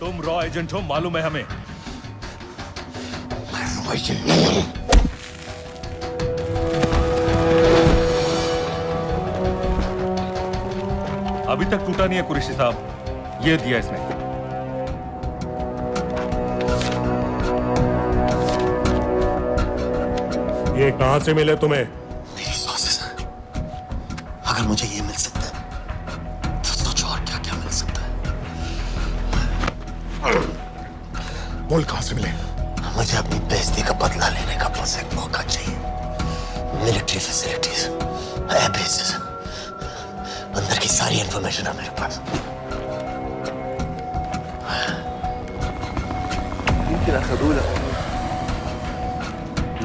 S1: तुम रॉ एजेंट हो, मालूम है हमें।
S10: रॉ एजेंट नहीं हूं।
S1: अभी तक टूटा नहीं है कुरैशी साहब। ये दिया इसने।
S17: ये कहां से मिले तुम्हें?
S10: मेरी सॉसेस। अगर मुझे ये मिल सकता है तो सोचो और क्या क्या मिल सकता है।
S17: बोल कहां से मिले?
S10: मुझे अपनी बेइज्जती का बदला लेने का बस एक मौका चाहिए। मिलिट्री फैसिलिटीज, एयर बेसेस, अंदर की सारी इंफॉर्मेशन है मेरे पास।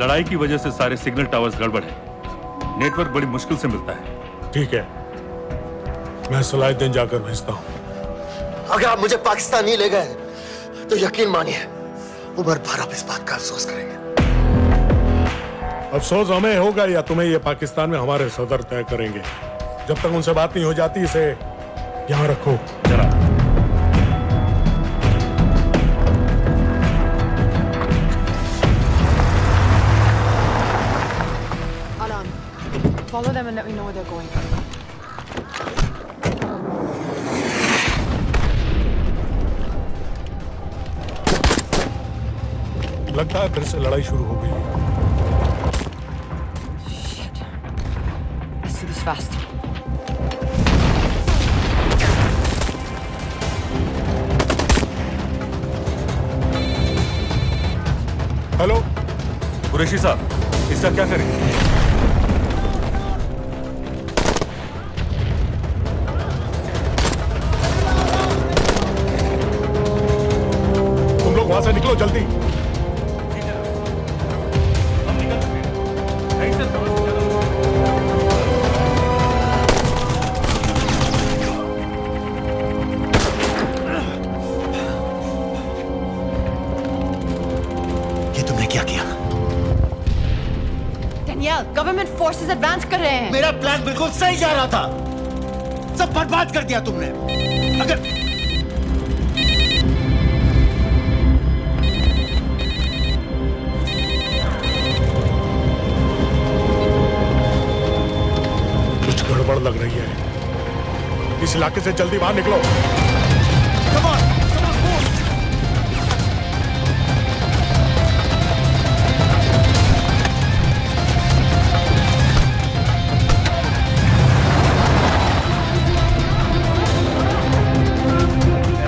S1: लड़ाई की वजह से सारे सिग्नल टावर्स गड़बड़ है। नेटवर्क बड़ी मुश्किल से मिलता है।
S17: ठीक है, मैं सलाहुद्दीन जाकर भेजता हूं।
S10: अगर आप मुझे पाकिस्तान नहीं ले गए तो यकीन मानिए उमर भर आप इस बात का अफसोस करेंगे।
S17: अफसोस हमें होगा या तुम्हें ये पाकिस्तान में हमारे सदर तय करेंगे। जब तक उनसे बात नहीं हो जाती इसे यहाँ रखो जरा।
S11: Follow them and let me know where they're going.
S17: लगता है फिर से लड़ाई शुरू हो गई है।
S11: Shit. Let's do this fast.
S17: Hello
S1: Qureshi साहब, इसका क्या करें?
S17: वहां से निकलो जल्दी।
S11: गवर्नमेंट फोर्सेस एडवांस कर रहे हैं।
S8: मेरा प्लान बिल्कुल सही जा रहा था, सब बर्बाद कर दिया तुमने। अगर
S17: कुछ गड़बड़ लग रही है, इस इलाके से जल्दी बाहर निकलो।
S8: Come on, move.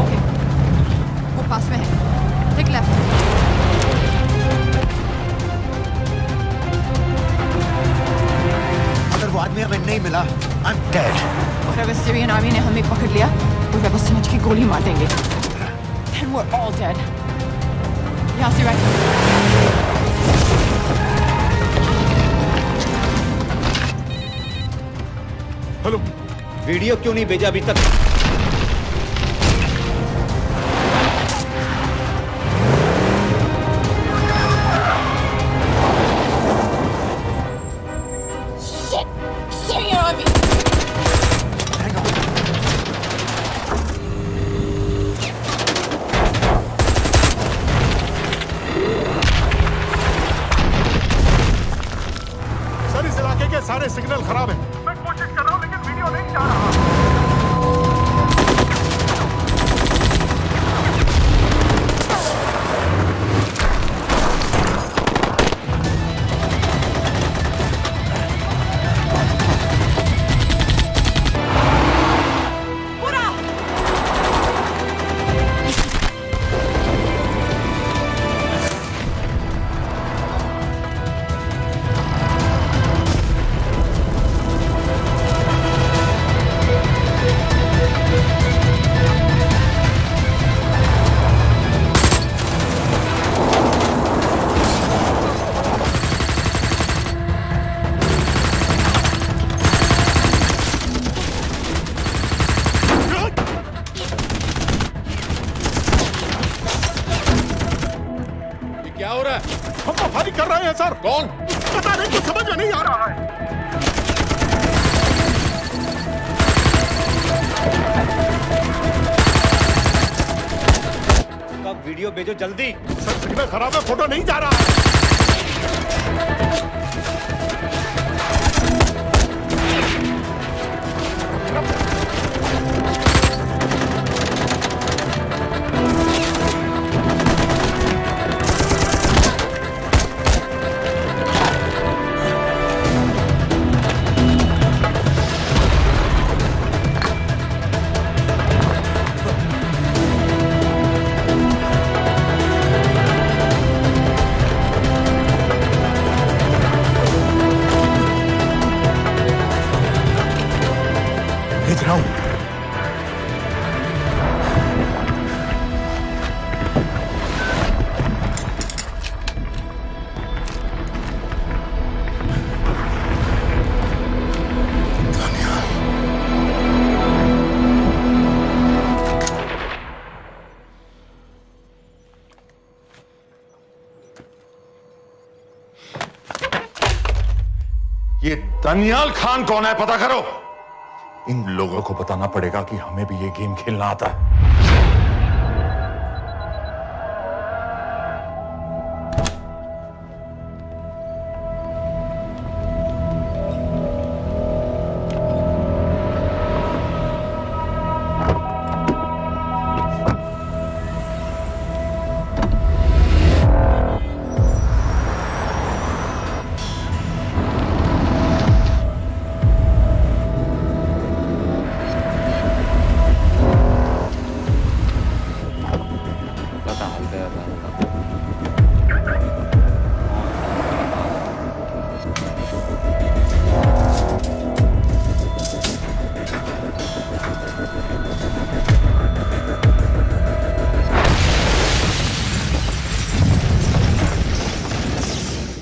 S11: ओके, वो पास में है। Take left.
S8: अगर वो आदमी हमें नहीं मिला, I'm dead.
S11: और अगर सीरियन आर्मी ने हमें पकड़ लिया तो वे बस समझ के गोली मार देंगे। Then we're all dead. यहाँ से राइट।
S16: हेलो, वीडियो क्यों नहीं भेजा अभी तक?
S11: Syrian army.
S17: सर, इस इलाके के सारे सिग्नल खराब हैं। मैं कोशिश कर रहा हूं लेकिन वीडियो नहीं जा रहा। क्या हो रहा है? हम तो फायरिंग कर रहे हैं सर। कौन? पता नहीं, कुछ समझ में नहीं आ रहा है।
S16: उसका वीडियो भेजो जल्दी।
S17: सर, सिग्नल खराब है, फोटो नहीं जा रहा है।
S8: भेज रहा हूं।
S22: ये दनियाल खान कौन है, पता करो। इन लोगों को बताना पड़ेगा कि हमें भी ये गेम खेलना आता है।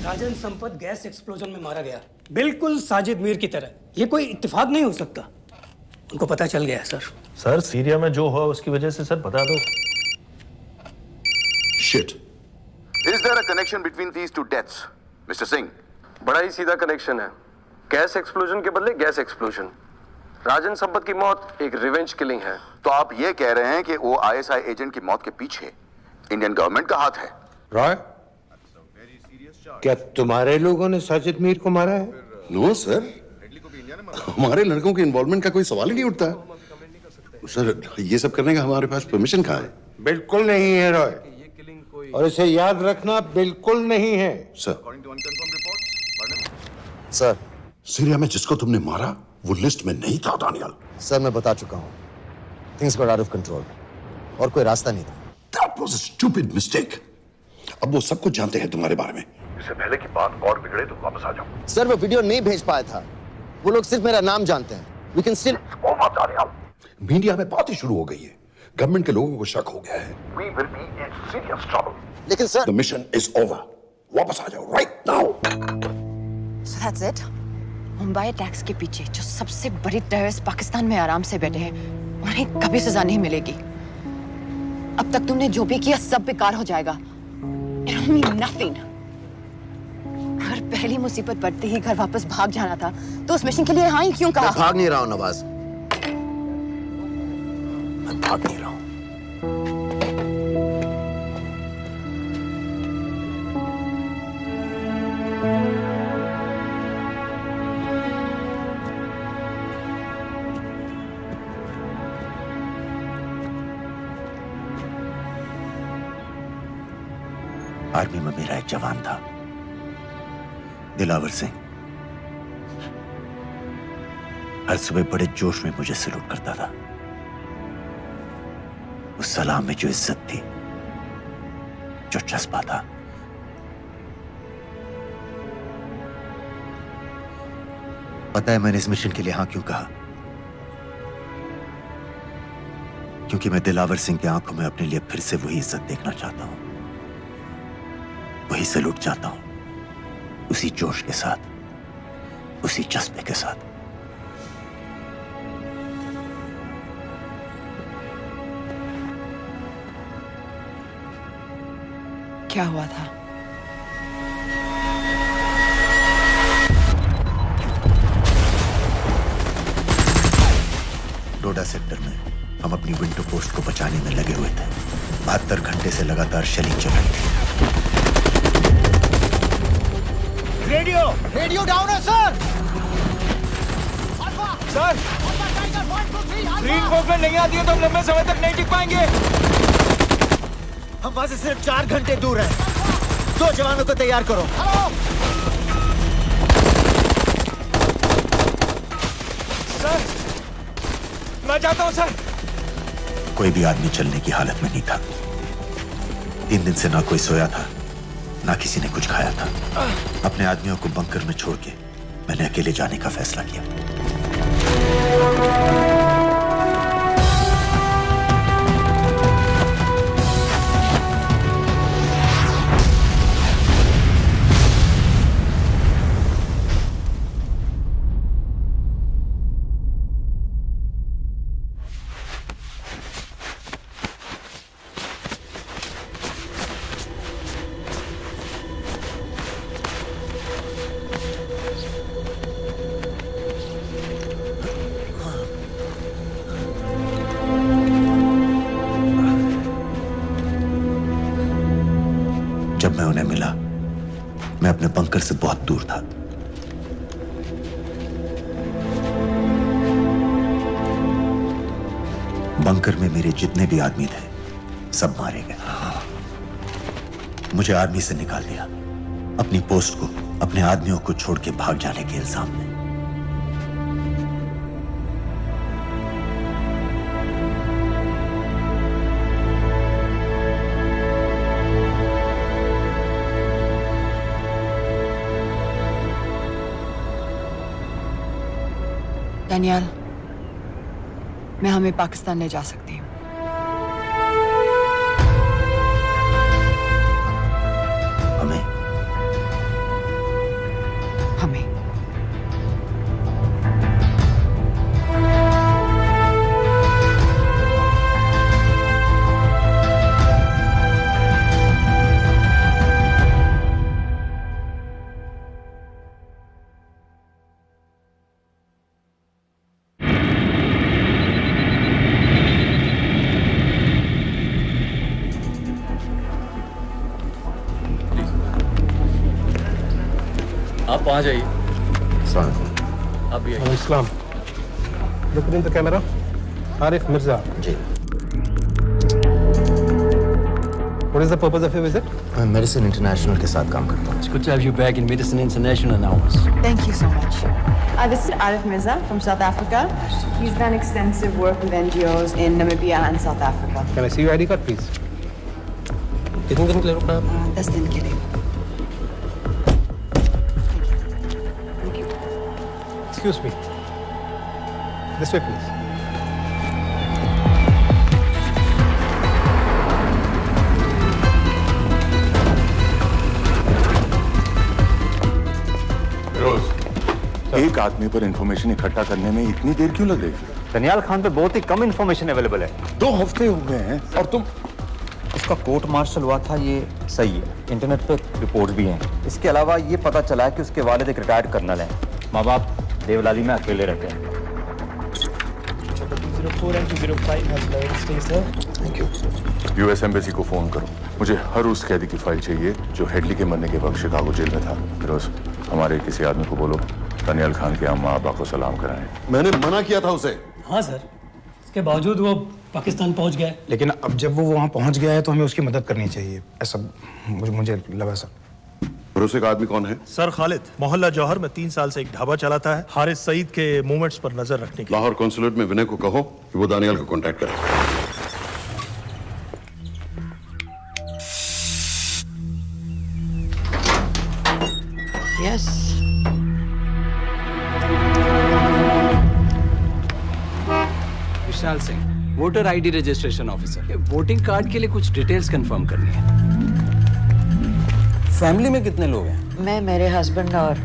S6: राजन संपत गैस एक्सप्लोजन में मारा गया, बिल्कुल साजिद मीर की तरह। ये कोई इत्तेफाक नहीं हो सकता। उनको पता चल गया है सर।
S5: सर, सीरिया में जो हुआ उसकी वजह से सर बता दो।
S22: Shit,
S2: Is there a connection between these two deaths, Mr. Singh?
S3: बड़ा ही सीधा कनेक्शन है। गैस एक्सप्लोजन के बदले गैस एक्सप्लोजन। राजन संपत की मौत एक रिवेंज किलिंग है।
S2: तो आप ये कह रहे हैं कि वो आईएसआई एजेंट की मौत के पीछे इंडियन गवर्नमेंट का हाथ है?
S8: रॉय, क्या तुम्हारे लोगों ने साजिद मीर को मारा है?
S2: नो सर, हमारे लड़कों के इन्वॉल्वमेंट का कोई सवाल ही नहीं उठता। सर, ये सब करने का हमारे पास परमिशन कहाँ है?
S8: बिल्कुल नहीं है रॉय, और इसे याद रखना बिल्कुल नहीं है।
S2: सर, सीरिया में जिसको तुमने मारा वो लिस्ट में नहीं था दानियाल।
S10: सर, मैं बता चुका हूँ, things got out of control और कोई रास्ता नहीं था।
S2: That was a stupid mistake. अब वो सब कुछ जानते हैं तुम्हारे बारे में। इससे पहले की बात और बिगड़े तो वापस आ जाओ।
S10: सर, वो वीडियो नहीं भेज पाया था। वो लोग सिर्फ मेरा नाम जानते हैं। We can still...
S2: मीडिया में बात ही शुरू हो गई है। गवर्नमेंट के लोगों को शक हो गया है। We will be in serious trouble.
S10: लेकिन sir,
S2: The mission is over. वापस आ जाओ right now.
S11: So that's it. Mumbai attacks के पीछे जो सबसे बड़ी टेररिस्ट पाकिस्तान में आराम से बैठे हैं, उन्हें कभी सजा नहीं मिलेगी। अब तक तुमने जो भी किया सब बेकार हो जाएगा। It'll mean nothing. अगर पहली मुसीबत पड़ते ही घर वापस भाग जाना था, तो उस मिशन के लिए हाँ ही क्यों कहा?
S10: मैं भाग नहीं रहा हूँ नवाज, मैं भाग नहीं रहा हूँ। आर्मी में मेरा एक जवान था, दिलावर सिंह। हर सुबह बड़े जोश में मुझे सलूट करता था। उस सलाम में जो इज्जत थी, जो जज्बा था, पता है मैंने इस मिशन के लिए हाँ क्यों कहा? क्योंकि मैं दिलावर सिंह की आंखों में अपने लिए फिर से वही इज्जत देखना चाहता हूं, वही सलूट चाहता हूं, उसी जोश के साथ, उसी जज्बे के साथ।
S11: क्या हुआ था?
S10: डोडा सेक्टर में हम अपनी विंडो पोस्ट को बचाने में लगे हुए थे। 72 घंटे से लगातार शेलिंग चल रही थी।
S12: रेडियो डाउन है सर। सर, ग्रीन फोकलैंड नहीं आती है तो हम लंबे समय तक नहीं टिक पाएंगे। हम वहां से सिर्फ 4 घंटे दूर हैं। 2 जवानों को तैयार करो। सर, मैं जाता हूं सर।
S10: कोई भी आदमी चलने की हालत में नहीं था। 3 दिन से ना कोई सोया था, ना किसी ने कुछ खाया था। अपने आदमियों को बंकर में छोड़ के मैंने अकेले जाने का फैसला किया। जब मैं उन्हें मिला, मैं अपने बंकर से बहुत दूर था। बंकर में मेरे जितने भी आदमी थे, सब मारे गए। मुझे आर्मी से निकाल दिया, अपनी पोस्ट को, अपने आदमियों को छोड़ के भाग जाने के इल्जाम में।
S11: दानियाल, मैं हमें पाकिस्तान ले जा सकती हूँ।
S10: हमें?
S11: हमें।
S4: आप वहाँ जाइए। आप भी आइए।
S13: Islam. Look in the camera. Arif Mirza.
S10: जी।
S13: What is the purpose of your visit?
S10: मैं मेडिसिन इंटरनेशनल के साथ काम करता हूँ।
S4: It's good to have you back in Medicine International now.
S11: Thank you so much. This is Arif Mirza from South Africa. He's done extensive work with NGOs in Namibia and South Africa.
S13: Can I see your ID card, please? कितने दिन के लिए रुकना है?
S11: 10 दिन के लिए।
S13: Excuse me. This way, please.
S22: एक आदमी पर इंफॉर्मेशन इकट्ठा करने में इतनी देर क्यों लग रही है?
S16: दनियाल खान पे बहुत ही कम इंफॉर्मेशन अवेलेबल है।
S22: 2 हफ्ते हो गए हैं और तुम।
S16: उसका कोर्ट मार्शल हुआ था, ये सही है। इंटरनेट पे रिपोर्ट भी हैं। इसके अलावा ये पता चला है कि उसके वालिद एक रिटायर्ड कर्नल हैं। माँ बाप देवलाली में अकेले रहते हैं।
S4: 204 and 205 has loaded. Stay, sir.
S22: Thank you. US embassy को फोन करो। मुझे हर उस कैदी की फाइल चाहिए जो हेडली के मरने के वक्त शिकागो जेल में था। फिरोज, हमारे किसी आदमी को बोलो दनियाल खान के अम्मा अब्बा को सलाम कराएं।
S2: मैंने मना किया था उसे।
S6: हाँ सर, इसके बावजूद वो पाकिस्तान पहुंच गया।
S7: लेकिन अब जब वो वहाँ पहुँच गया है तो हमें उसकी मदद करनी चाहिए, ऐसा मुझे लगा सर।
S2: भरोसे का आदमी कौन है?
S5: सर खालिद, मोहल्ला जौहर में 3 साल से एक ढाबा चलाता है, हारिस सईद के मूवमेंट्स पर नजर रखने के।
S2: लाहौर कॉन्सुलेट में विनय को कहो कि वो दानियाल को कांटेक्ट करे।
S11: Yes.
S4: Vishal Singh, voter ID registration officer. Voting card के लिए कुछ डिटेल्स कंफर्म करनी है। फैमिली में कितने लोग हैं?
S11: मैं, मेरे हस्बैंड और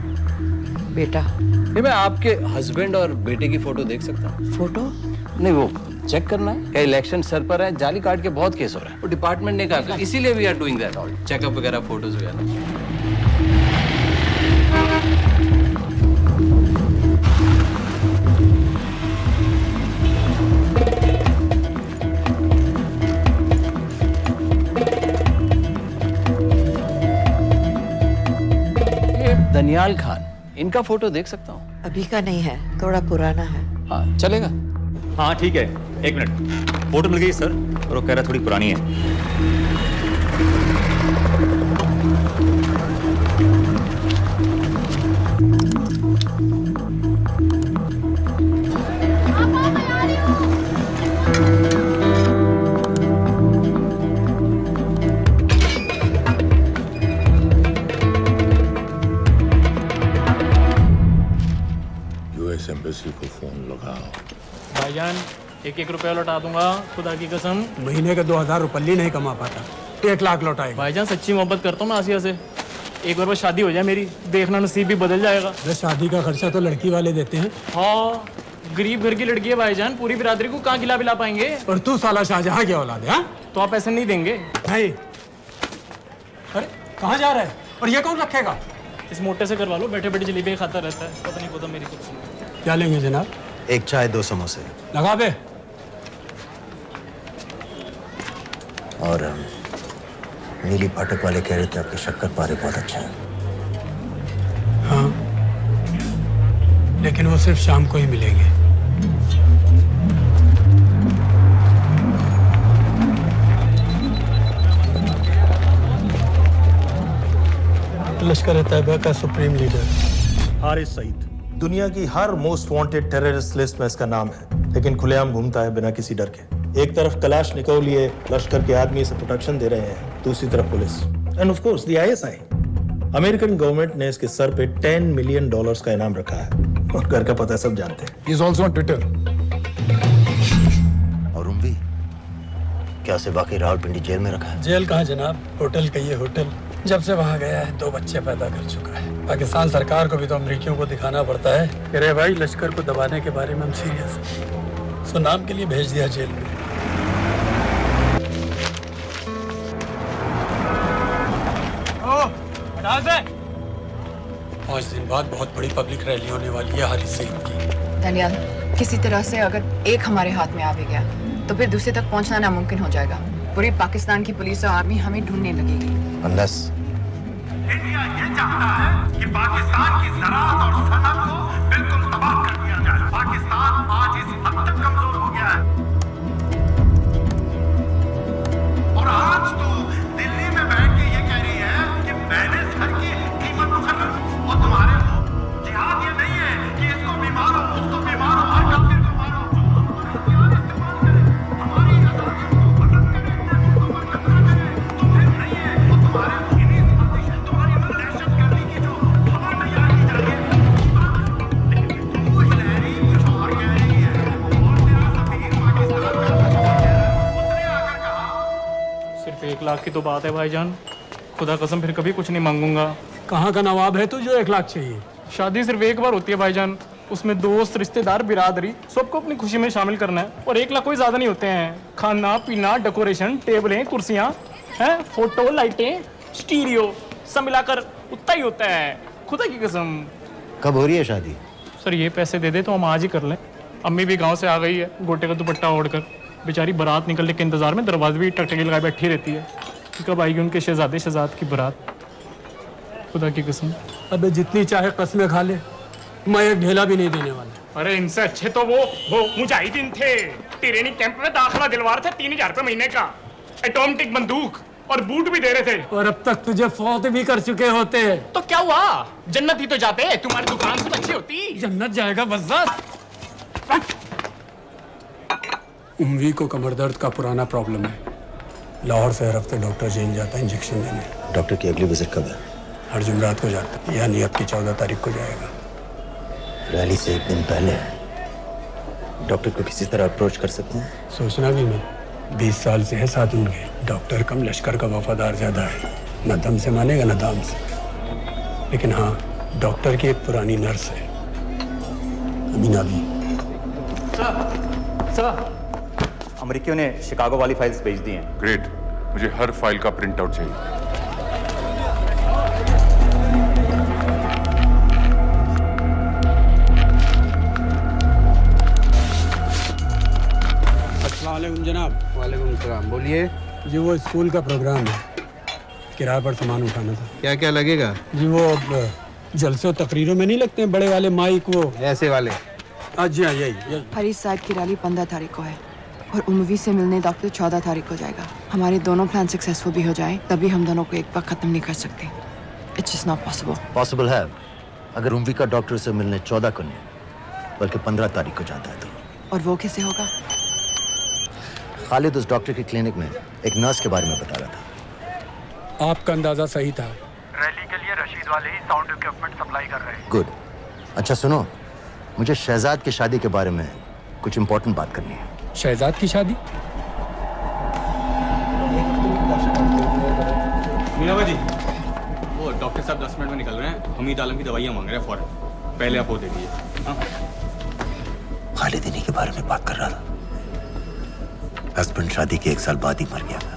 S11: बेटा।
S4: मैं आपके हस्बैंड और बेटे की फोटो देख सकता हूँ?
S11: फोटो?
S4: नहीं, वो चेक करना है। क्या इलेक्शन सर पर है? जाली कार्ड के बहुत केस हो रहे हैं। वो डिपार्टमेंट ने कहा, इसीलिए we are doing that all, checkup वगैरह, फोटोज वगैरह। दनियाल खान, इनका फोटो देख सकता हूँ?
S11: अभी का नहीं है, थोड़ा पुराना है।
S4: हाँ, चलेगा?
S16: हाँ ठीक है, 1 मिनट। फोटो मिल गई सर, और वो कह रहा थोड़ी पुरानी है।
S22: एम्बेसी को फोन लगाओ।
S4: भाईजान, 1-1 रुपया लौटा दूंगा, खुदा की कसम।
S13: महीने के 2000 रुपये नहीं कमा पाता, 1 लाख लौटाएगा।
S4: भाईजान सच्ची मोहब्बत करता हूँ मैं आसिया से। एक बार बस शादी हो जाए मेरी, देखना नसीब भी बदल जाएगा।
S13: बस शादी का खर्चा तो लड़की वाले देते हैं।
S4: हाँ, गरीब घर की लड़की है भाईजान, पूरी बिरादरी को कहाँ खिला पिला पाएंगे।
S13: और तू साला शाहजहां की औलाद है?
S4: तो आप ऐसे नहीं देंगे?
S13: नहीं। अरे कहाँ जा रहा है? और ये कौन रखेगा?
S4: इस मोटे से करवा लो, बैठे बैठे जलेबी खाता रहता है, पता नहीं होता मेरी कुछ।
S13: क्या लेंगे जनाब?
S10: 1 चाय 2 समोसे।
S13: लगा बे।
S10: और नीली फाटक वाले कह रहे थे आपके शक्कर पारे बहुत अच्छा है।
S13: हाँ, लेकिन वो सिर्फ शाम को ही मिलेंगे।
S5: लश्कर तैयबा का सुप्रीम लीडर हारिस सईद, दुनिया की हर मोस्ट वांटेड टेररिस्ट लिस्ट में इसका नाम है, लेकिन खुलेआम घूमता है बिना किसी डर के। एक तरफ कलाशनिकोव लिए लश्कर के आदमी इसे प्रोटेक्शन दे रहे हैं, दूसरी तरफ police end of course the ISI. American government ने इसके सर पे $10 मिलियन का इनाम रखा है, और घर का पता सब जानते हैं।
S13: He is also on Twitter.
S10: और उम्मी, क्या से बाकी रावलपिंडी जेल में रखा है?
S13: जेल कहाँ जनाब, होटल का ये होटल। जब से वहाँ गया है 2 बच्चे पैदा कर चुका है। पाकिस्तान सरकार को भी तो अमरीकियों को दिखाना पड़ता है। अरे भाई, लश्कर को दबाने के बारे में हम सीरियस हैं। सो नाम के लिए भेज दिया जेल में।
S4: हटा दे।
S13: 5 दिन बाद बहुत बड़ी पब्लिक रैली होने वाली है हारिस सईद की।
S11: दनियाल, किसी तरह से अगर एक हमारे हाथ में आ भी गया तो फिर दूसरे तक पहुंचना नामुमकिन हो जाएगा। पूरी पाकिस्तान की पुलिस और आर्मी हमें ढूंढने लगेगी।
S10: Unless
S14: इंडिया ये चाहता है कि पाकिस्तान की ज़राअत और सनअत को बिल्कुल तबाह कर दिया जाए। पाकिस्तान आज इस हद तक कमजोर हो गया है और आज तो दिल्ली में बैठ के ये कह रही है कि मैंने सर की कीमत मुकर्रर और तुम्हारे हो। जिहाद ये नहीं है कि इसको बीमार हो उसको बीमार हो हर काफिर को मारो।
S13: सिर्फ 1 लाख की तो बात है भाईजान, खुदा कसम फिर कभी कुछ नहीं मांगूंगा। कहाँ का नवाब है तू जो 1 लाख चाहिए? शादी सिर्फ एक बार होती है भाईजान, उसमें दोस्त रिश्तेदार बिरादरी सबको अपनी खुशी में शामिल करना है और 1 लाख कोई ज्यादा नहीं होते हैं। खाना पीना डेकोरेशन टेबलें कुर्सियां हैं फोटो लाइटें स्टीरियो सब मिलाकर उतना ही होता है, खुदा की कसम।
S10: कब हो रही है शादी?
S13: सर ये पैसे दे दे तो हम आज ही कर लें। अम्मी भी गांव से आ गई है गोटे का दुपट्टा ओढ़कर, बेचारी बारात निकलने के इंतजार में दरवाजे भी टकटकी लगाए बैठी रहती है कि कब आएगी उनके शहजाद की बारात, खुदा की कसम।
S6: अबे जितनी चाहे कस्में खा ले, मैं एक ढेला भी नहीं देने वाला।
S13: अरे इनसे अच्छे तो वो मुजाहिदीन थे, ट्रेनिंग कैंप में दाखिला दिलवा रहे थे 3000 रुपए महीने का, एटॉमिक बंदूक और बूट भी दे रहे थे।
S6: और अब तक तुझे फौत भी कर चुके होते।
S13: तो क्या हुआ, जन्नत ही तो जाते, तुम्हारी दुकान से अच्छी होती।
S6: जन्नत जाएगा बस। उम्वी को कमर दर्द का पुराना प्रॉब्लम है, लाहौर से हर हफ्ते डॉक्टर जेल जाता है इंजेक्शन देने।
S10: डॉक्टर की अगली विजिट कब है?
S6: हर जुमरात को जाता है, यानी अब की 14 तारीख को जाएगा।
S10: रैली से 1 दिन पहले डॉक्टर को किसी तरह अप्रोच कर सकते हैं?
S6: सोचना भी नहीं, 20 साल से है साथ उनके। डॉक्टर कम लश्कर का वफादार ज्यादा है, न दम से मानेगा न दाम से। लेकिन हाँ, डॉक्टर की एक पुरानी नर्स है अमीना भी।
S16: सर अमेरिकियों ने शिकागो वाली फाइल्स भेज दी हैं।
S22: ग्रेट, मुझे हर फाइल का प्रिंट आउट चाहिए।
S6: अस्सलामुअलैकुम जनाब।
S15: वालेकुम सलाम, बोलिए।
S6: जी वो स्कूल का प्रोग्राम है, किराए पर सामान उठाना था।
S15: क्या क्या लगेगा?
S6: जी वो जलसे और तकरीरों में नहीं लगते हैं बड़े वाले माइक, वो
S15: ऐसे वाले?
S6: जी हाँ यही।
S11: हरीश साहब की रैली 15 तारीख को है और उम्वी से मिलने डॉक्टर 14 तारीख को जाएगा। हमारे दोनों प्लान सक्सेसफुल भी हो जाए तभी हम दोनों को एक बार खत्म नहीं कर सकते। It's just not possible.
S10: Possible है अगर उम्वी का डॉक्टर से मिलने 14 को नहीं बल्कि 15 तारीख को जाता है तो।
S11: और वो कैसे होगा?
S10: खालिद उस डॉक्टर की क्लिनिक में एक नर्स के बारे में बता रहा था।
S6: आपका अंदाजा सही था।
S15: रैली के लिए रशीद वाले ही साउंड इक्विपमेंट सप्लाई कर रहे हैं।
S10: गुड। अच्छा सुनो, मुझे शहजाद की शादी के बारे में कुछ इंपॉर्टेंट बात करनी है।
S6: शहजाद की शादी?
S23: मीनाबा जी, वो डॉक्टर साहब 10 मिनट में निकल रहे हैं, हमीद आलम की दवाइयाँ मांग रहे हैं फौरन, पहले आप वो दे दीजिए।
S10: खालिद इन्हीं के बारे में बात कर रहा था। हस्बैंड शादी के 1 साल बाद ही मर गया था।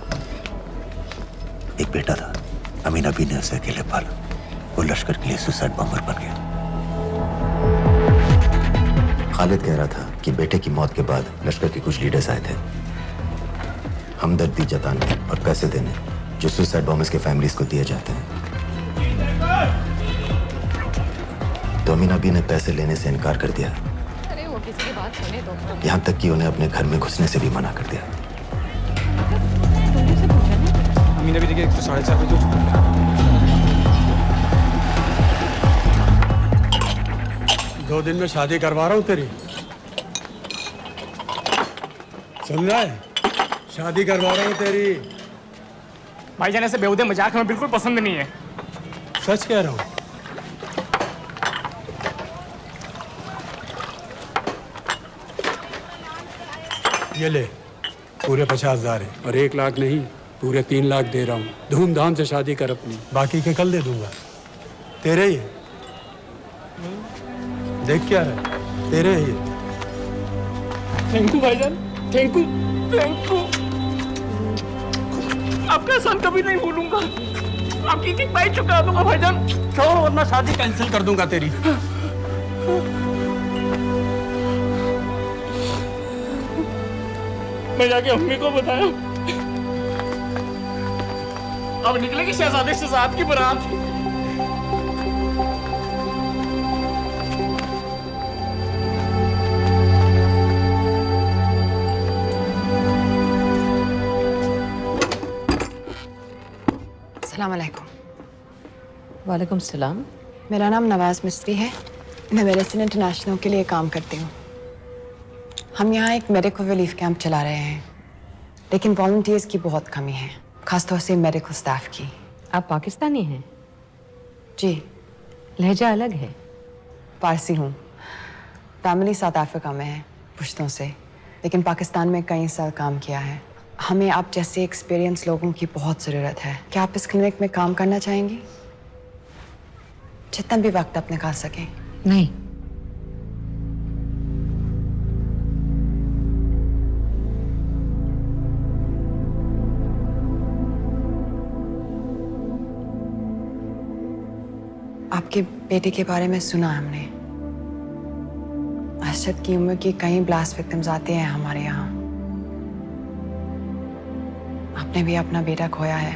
S10: एक बेटा था, अमीना बी ने उसे अकेले पाला। वो लश्कर के लिए सुसाइड बॉम्बर बन गया। खालिद कह रहा था कि बेटे की मौत के बाद लश्कर के कुछ लीडर्स आए थे हमदर्दी जताने और पैसे देने जो सुसाइड बॉम्बर्स के फैमिलीज को दिए जाते हैं। तो अमीना बी ने पैसे लेने से इनकार कर दिया।
S20: अरे वो किसी की बात सुने तो।
S10: यहाँ तक कि उन्हें अपने घर में घुसने से भी मना कर दिया।
S23: अमीना बी देखिए 4:30 बजे
S6: दो दिन में शादी करवा रहा हूँ तेरी, सुन रहा है? शादी करवा रहा हूँ तेरी।
S13: भाईजान ऐसे बेहुदे मजाक हमें बिल्कुल पसंद नहीं है।
S6: सच कह रहा हूँ। ये ले, पूरे 50,000 है और 1 लाख नहीं, पूरे 3 लाख दे रहा हूँ। धूमधाम से शादी कर अपनी, बाकी के कल दे दूंगा। तेरे ही है। देख क्या है, तेरे ही है।
S13: थैंक यू भाईजान, थैंक यू, थैंक यू। आपका एहसान कभी नहीं भूलूंगा। आपकी एक बाई चुका दूंगा भाईजान।
S6: छोड़ वरना शादी कैंसिल कर दूंगा तेरी।
S13: मैं जाके अम्मी को बताया। अब निकलेगी शहजादे शहजाद की बारात।
S11: अस्सलाम वालेकुम।
S9: वालेकुम सलाम।
S11: मेरा नाम नवाज मिस्त्री है। मैं मेडिसिन इंटरनेशनल के लिए काम करती हूँ। हम यहाँ एक मेडिकल रिलीफ कैंप चला रहे हैं, लेकिन वॉलंटियर्स की बहुत कमी है, खासतौर से मेडिकल स्टाफ की।
S9: आप पाकिस्तानी हैं?
S11: जी।
S9: लहजा अलग है।
S11: पारसी हूँ। फैमिली साउथ अफ्रीका में है पुश्तों से, लेकिन पाकिस्तान में कई साल काम किया है। हमें आप जैसे एक्सपीरियंस लोगों की बहुत ज़रूरत है। क्या आप इस क्लिनिक में काम करना चाहेंगी? जितना भी वक्त आप निकाल सकें।
S9: नहीं।
S11: आपके बेटे के बारे में सुना हमने। अरशद की उम्र की कई ब्लास्ट विक्टिम्स आते हैं हमारे यहाँ। आपने भी अपना बेटा खोया है।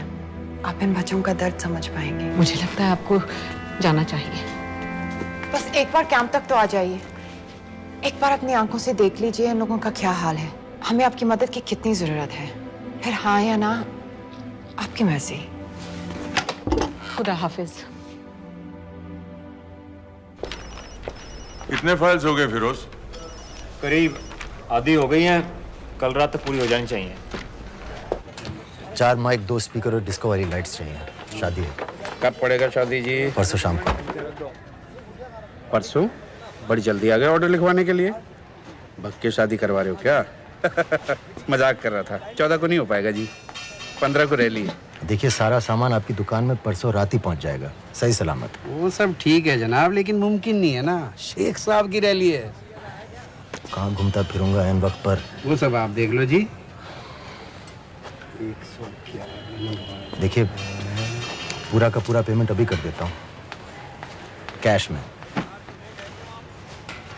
S11: आप इन बच्चों का दर्द समझ पाएंगे।
S9: मुझे लगता है आपको जाना चाहिए।
S11: बस एक बार कैंप तक तो आ जाइए। एक बार अपनी आंखों से देख लीजिए इन लोगों का क्या हाल है। हमें आपकी मदद की कितनी जरूरत है। फिर हाँ या ना आपकी मर्जी।
S9: खुदा हाफिज।
S22: कितने फाइल्स हो गए फिरोज?
S16: करीब आधी हो गई हैं, कल रात तक पूरी हो जानी चाहिए।
S10: 4 माइक, 2 स्पीकर और डिस्को वाली लाइट्स चाहिए। शादी है।
S18: कब पड़ेगा शादी जी?
S10: परसों शाम को।
S18: परसों? बड़ी जल्दी आ गए ऑर्डर लिखवाने के लिए। भग के शादी करवा रहे हो क्या? मजाक कर रहा था। 14 को नहीं हो पाएगा जी, 15 को रैली है।
S10: देखिए, सारा सामान आपकी दुकान में परसों रात ही पहुंच जाएगा, सही सलामत।
S18: वो सब ठीक है जनाब, लेकिन मुमकिन नहीं है ना। शेख साहब की रैली है।
S10: कहाँ घूमता फिरूंगा इन वक्त पर?
S18: वो सब आप देख लो जी।
S10: देखिए, पूरा का पूरा पेमेंट अभी कर देता हूँ, कैश में।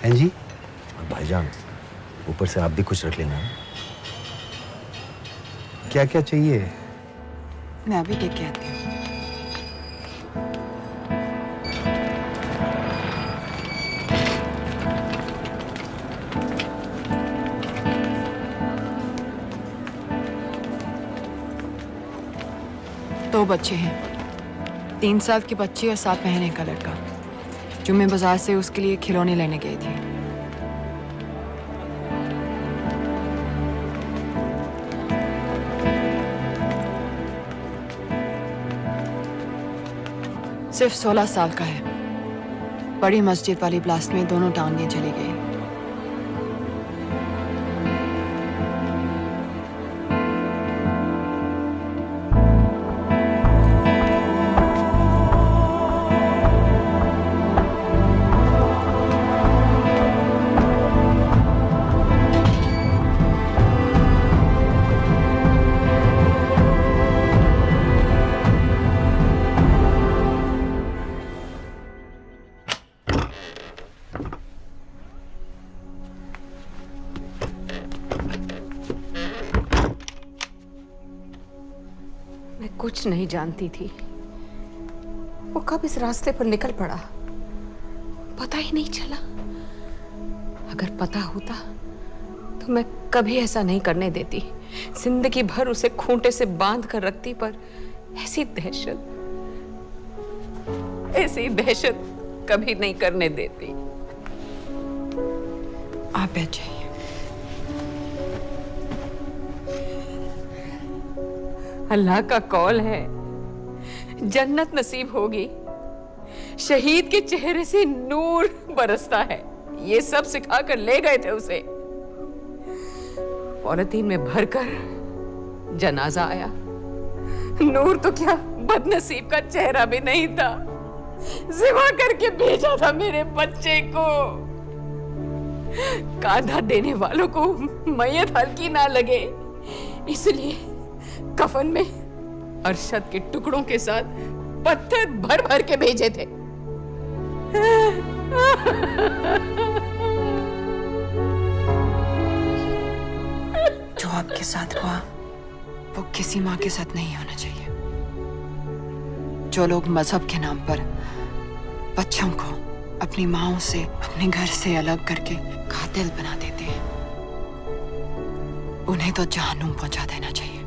S18: हैं जी?
S10: और भाईजान, ऊपर से आप भी कुछ रख लेना।
S18: क्या क्या चाहिए?
S11: मैं अभी देख के आती हूँ। दो बच्चे हैं, 3 साल की बच्ची और 7 महीने का लड़का, जो मैं बाजार से उसके लिए खिलौने लेने गई थी। सिर्फ 16 साल का है। बड़ी मस्जिद वाली ब्लास्ट में दोनों टांगें चली गई।
S9: कुछ नहीं जानती थी, वो कब इस रास्ते पर निकल पड़ा पता ही नहीं चला। अगर पता होता तो मैं कभी ऐसा नहीं करने देती। जिंदगी भर उसे खूंटे से बांध कर रखती, पर ऐसी दहशत कभी नहीं करने देती।
S11: आप बैठ जाइए।
S9: अल्लाह का कौल है, जन्नत नसीब होगी। शहीद के चेहरे से नूर बरसता है। ये सब सिखा कर ले गए थे उसे। पॉलिथीन में भरकर जनाजा आया। नूर तो क्या, बदनसीब का चेहरा भी नहीं था। जिवा करके भेजा था मेरे बच्चे को। कांधा देने वालों को मैयत हल्की ना लगे, इसलिए कफन में अरशद के टुकड़ों के साथ पत्थर भर भर के भेजे थे।
S11: जो आपके साथ हुआ वो किसी माँ के साथ नहीं होना चाहिए। जो लोग मजहब के नाम पर बच्चों को अपनी माँओं से, अपने घर से अलग करके कातिल बना देते हैं, उन्हें तो जहन्नुम पहुंचा देना चाहिए।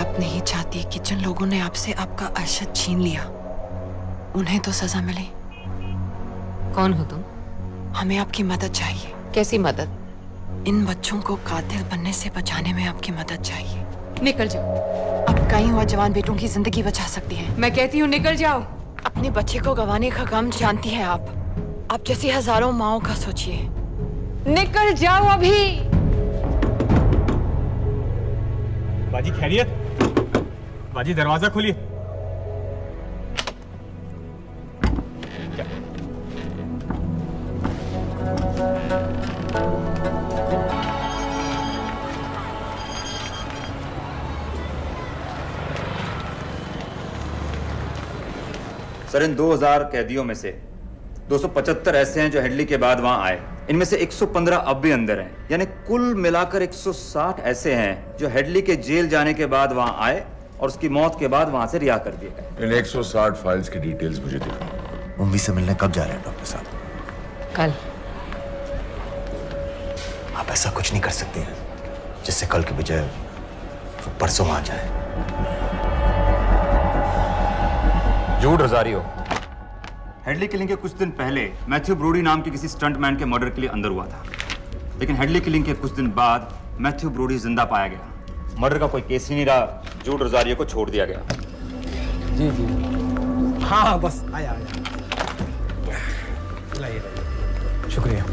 S11: आप नहीं चाहती कि जिन लोगों ने आपसे आपका अरशद छीन लिया उन्हें तो सजा मिले।
S9: कौन हो तुम?
S11: हमें आपकी मदद चाहिए।
S9: कैसी मदद?
S11: इन बच्चों को कातिल बनने से बचाने में आपकी मदद चाहिए।
S9: निकल जाओ।
S11: आप कई हुआ जवान बेटों की जिंदगी बचा सकती हैं।
S9: मैं कहती हूँ निकल जाओ।
S11: अपने बच्चे को गंवाने का गम जानती हैं आप जैसी हजारों माओं का सोचिए।
S9: निकल जाओ अभी।
S23: बाजी खैरियत? बाजी दरवाजा खोलिए।
S16: सर, इन 2000 कैदियों में से 275 ऐसे हैं जो हेडली के बाद वहां आए। इनमें से 115 अब भी अंदर हैं, यानी कुल मिलाकर 160 ऐसे हैं जो हेडली के जेल जाने के बाद वहां आए और उसकी मौत के बाद वहां से रिहा कर दिए गए।
S22: इन 160 फाइल्स की डिटेल्स मुझे दिखाओ।
S10: उम्मी से मिलने कब जा रहे हैं डॉक्टर साहब?
S9: कल।
S10: आप ऐसा कुछ नहीं कर सकते हैं जिससे कल के बजाय वो परसों आ जाए।
S16: झूठ हजारियो। हेडली किलिंग के कुछ दिन पहले मैथ्यू ब्रोडी नाम के किसी स्टंटमैन के मर्डर के लिए अंदर हुआ था, लेकिन हेडली किलिंग के कुछ दिन बाद मैथ्यू ब्रोडी जिंदा पाया गया। मर्डर का कोई केस ही नहीं रहा, झूठ हजारियो को छोड़ दिया गया।
S13: जी जी, हाँ बस आया। शुक्रिया।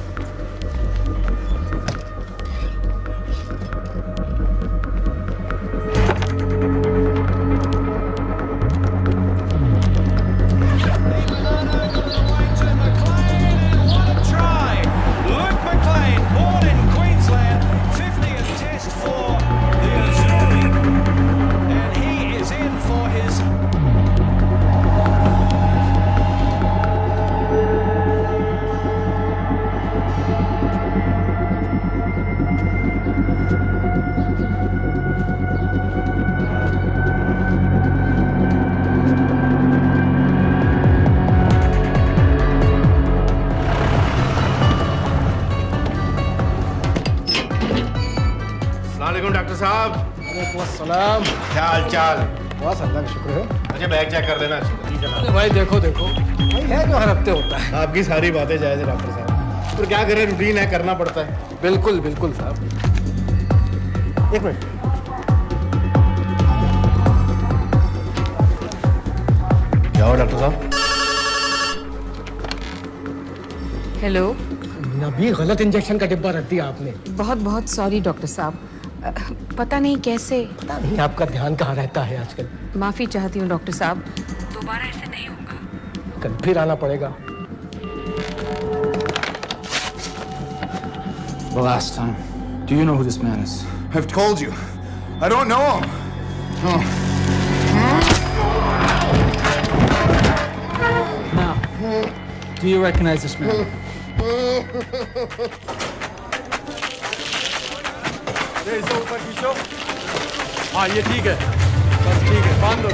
S8: डॉक्टर साहब।
S13: सलाम।
S8: क्या हाल चाल?
S13: बस अल्लाह का शुक्र है।
S8: मुझे बैग चेक कर देना।
S13: अरे भाई देखो भाई है जो हर हफ्ते होता है।
S8: आपकी सारी बातें जायज है डॉक्टर साहब, पर क्या करें, रूटीन है, करना पड़ता है।
S13: बिल्कुल बिल्कुल साहब। एक मिनट।
S8: क्या हो डॉक्टर साहब?
S9: हेलो।
S13: नबी गलत इंजेक्शन का डिब्बा रख दिया आपने।
S9: बहुत बहुत सॉरी डॉक्टर साहब, पता नहीं कैसे।
S13: पता नहीं आपका ध्यान कहाँ रहता है आजकल।
S9: माफी चाहती हूँ डॉक्टर साहब।
S11: दोबारा ऐसे नहीं होगा।
S13: कल फिर आना पड़ेगा।
S7: The last time. Do you know who this man is?
S22: I've told you. I don't know him.
S13: Now, do you recognize this man?
S23: ऊपर खींचो। हाँ ये ठीक है, बस ठीक है, बांध दो।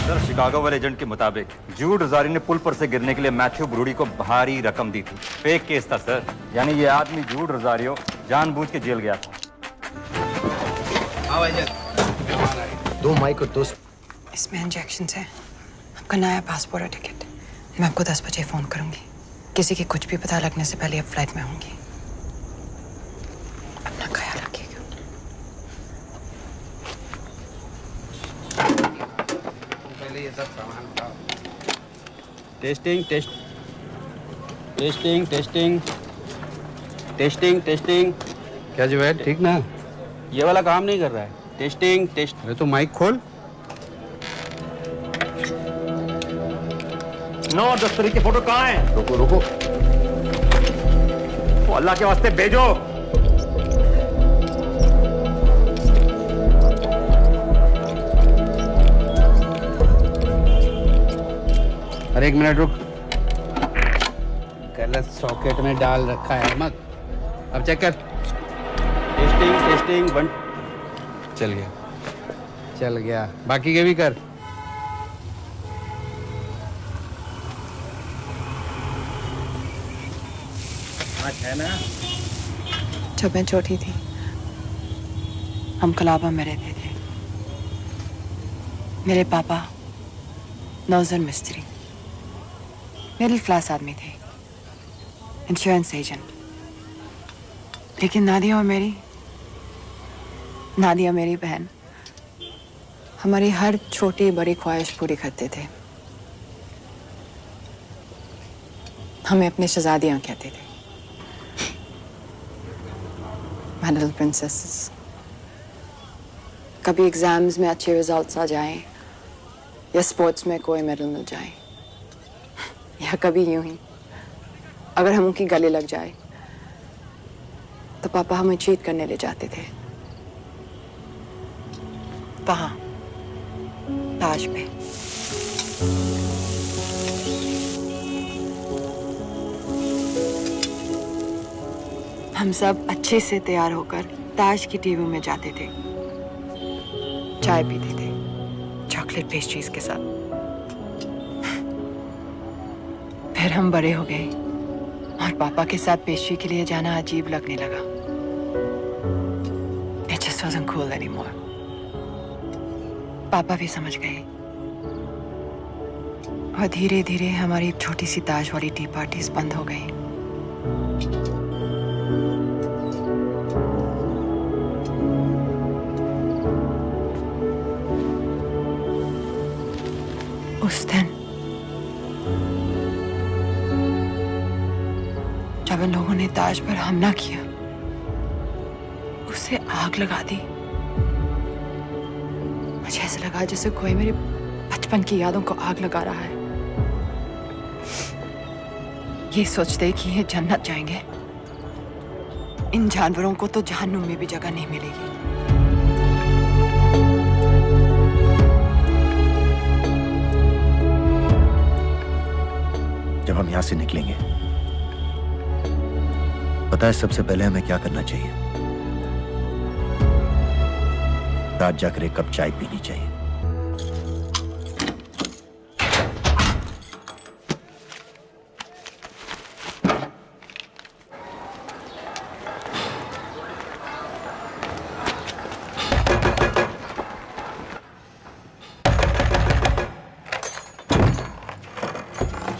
S16: सर, शिकागो वाले एजेंट के मुताबिक जूड रजारी ने पुल पर से गिरने के लिए मैथ्यू ब्रूडी को भारी रकम दी थी। फेक केस था सर, यानी ये आदमी जूड रजारियो जानबूझ के जेल गया था।
S10: दो माइक और दो।
S11: इसमें इंजेक्शन है, आपका नया पासपोर्ट और टिकट। मैं आपको 10 बजे फोन करूंगी। किसी की कुछ भी पता लगने से पहले अब फ्लाइट में होंगी। अपना ख्याल रखिएगा।
S18: पहले ये सब सामान उठाओ। Testing test testing testing testing testing. क्या जुवैद, ठीक ना? ये वाला काम नहीं कर रहा है। Testing test. अरे तो माइक खोल।
S16: 9-10 तारीख के फोटो कहाँ हैं?
S22: रुको रुको।
S16: वो अल्लाह के वास्ते भेजो।
S18: अरे एक मिनट रुक, गलत सॉकेट में डाल रखा है मत। अब चेक कर। Testing testing 1। चल गया, चल गया। बाकी के भी कर। है ना?
S11: जब मैं छोटी थी हम कलाबा में रहते थे। मेरे पापा नौजर मिस्त्री, मिडिल क्लास आदमी थे, इंश्योरेंस एजेंट। लेकिन नादिया मेरी बहन हमारी हर छोटी बड़ी ख्वाहिश पूरी करते थे। हमें अपने शहजादियां कहते थे, My little princesses। कभी एग्जाम्स में अच्छे रिजल्ट्स आ जाएं या स्पोर्ट्स में कोई मेडल मिल जाए, या कभी यूं ही अगर हम उनकी गले लग जाए तो पापा हमें चीट करने ले जाते थे। वहां ताज पे। हम सब अच्छे से तैयार होकर ताज की टीवी में जाते थे, चाय पीते थे चॉकलेट पेस्ट्रीज के साथ। फिर हम बड़े हो गए और पापा के साथ पेस्ट्री के लिए जाना अजीब लगने लगा। It just wasn't cool anymore। पापा भी समझ गए और धीरे धीरे हमारी छोटी सी ताज वाली टी पार्टीज बंद हो गई। उस दिन जब इन लोगों ने ताज पर हमला किया, उसे आग लगा दी। मुझे ऐसा लगा जैसे कोई मेरे बचपन की यादों को आग लगा रहा है। ये सोचते कि ये जन्नत जाएंगे, इन जानवरों को तो जहन्नुम में भी जगह नहीं मिलेगी।
S10: जब हम यहां से निकलेंगे, पता है सबसे पहले हमें क्या करना चाहिए? रात जाकर एक कप चाय पीनी चाहिए।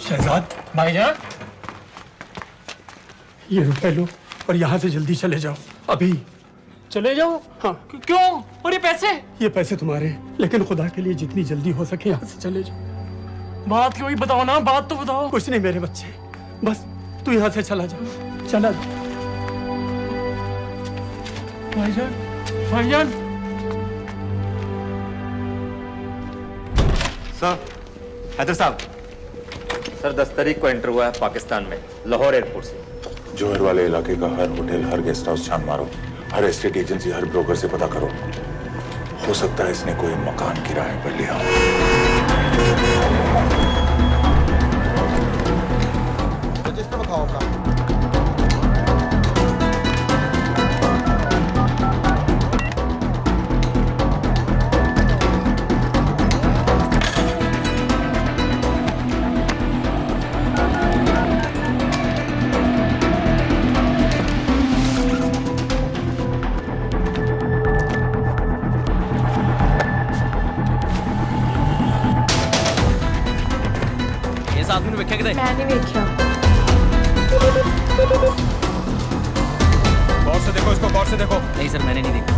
S13: शहजाद भाईजान, ये रुपए लो और यहाँ से जल्दी चले जाओ। अभी
S6: चले जाओ?
S13: हाँ।
S6: क्यों? और ये पैसे?
S13: ये पैसे तुम्हारे हैं, लेकिन खुदा के लिए जितनी जल्दी हो सके यहाँ से चले जाओ।
S6: बात क्यों ही बताओ ना, बात तो बताओ।
S13: कुछ नहीं मेरे बच्चे, बस तू यहाँ से चला जा, चला जा।
S6: भाईजान, भाईजान।
S16: सर, हैदर साहब, सर 10 तारीख को एंटर हुआ है पाकिस्तान में, लाहौर एयरपोर्ट से।
S22: जोहर वाले इलाके का हर होटल, हर गेस्ट हाउस छान मारो, हर एस्टेट एजेंसी, हर ब्रोकर से पता करो। हो सकता है इसने कोई मकान किराए पर लिया हो।
S1: रजिस्टर दिखाओ अपना।
S9: मैंने देखा।
S23: गौर से देखो इसको, गौर से देखो।
S4: नहीं सर, मैंने नहीं देखा।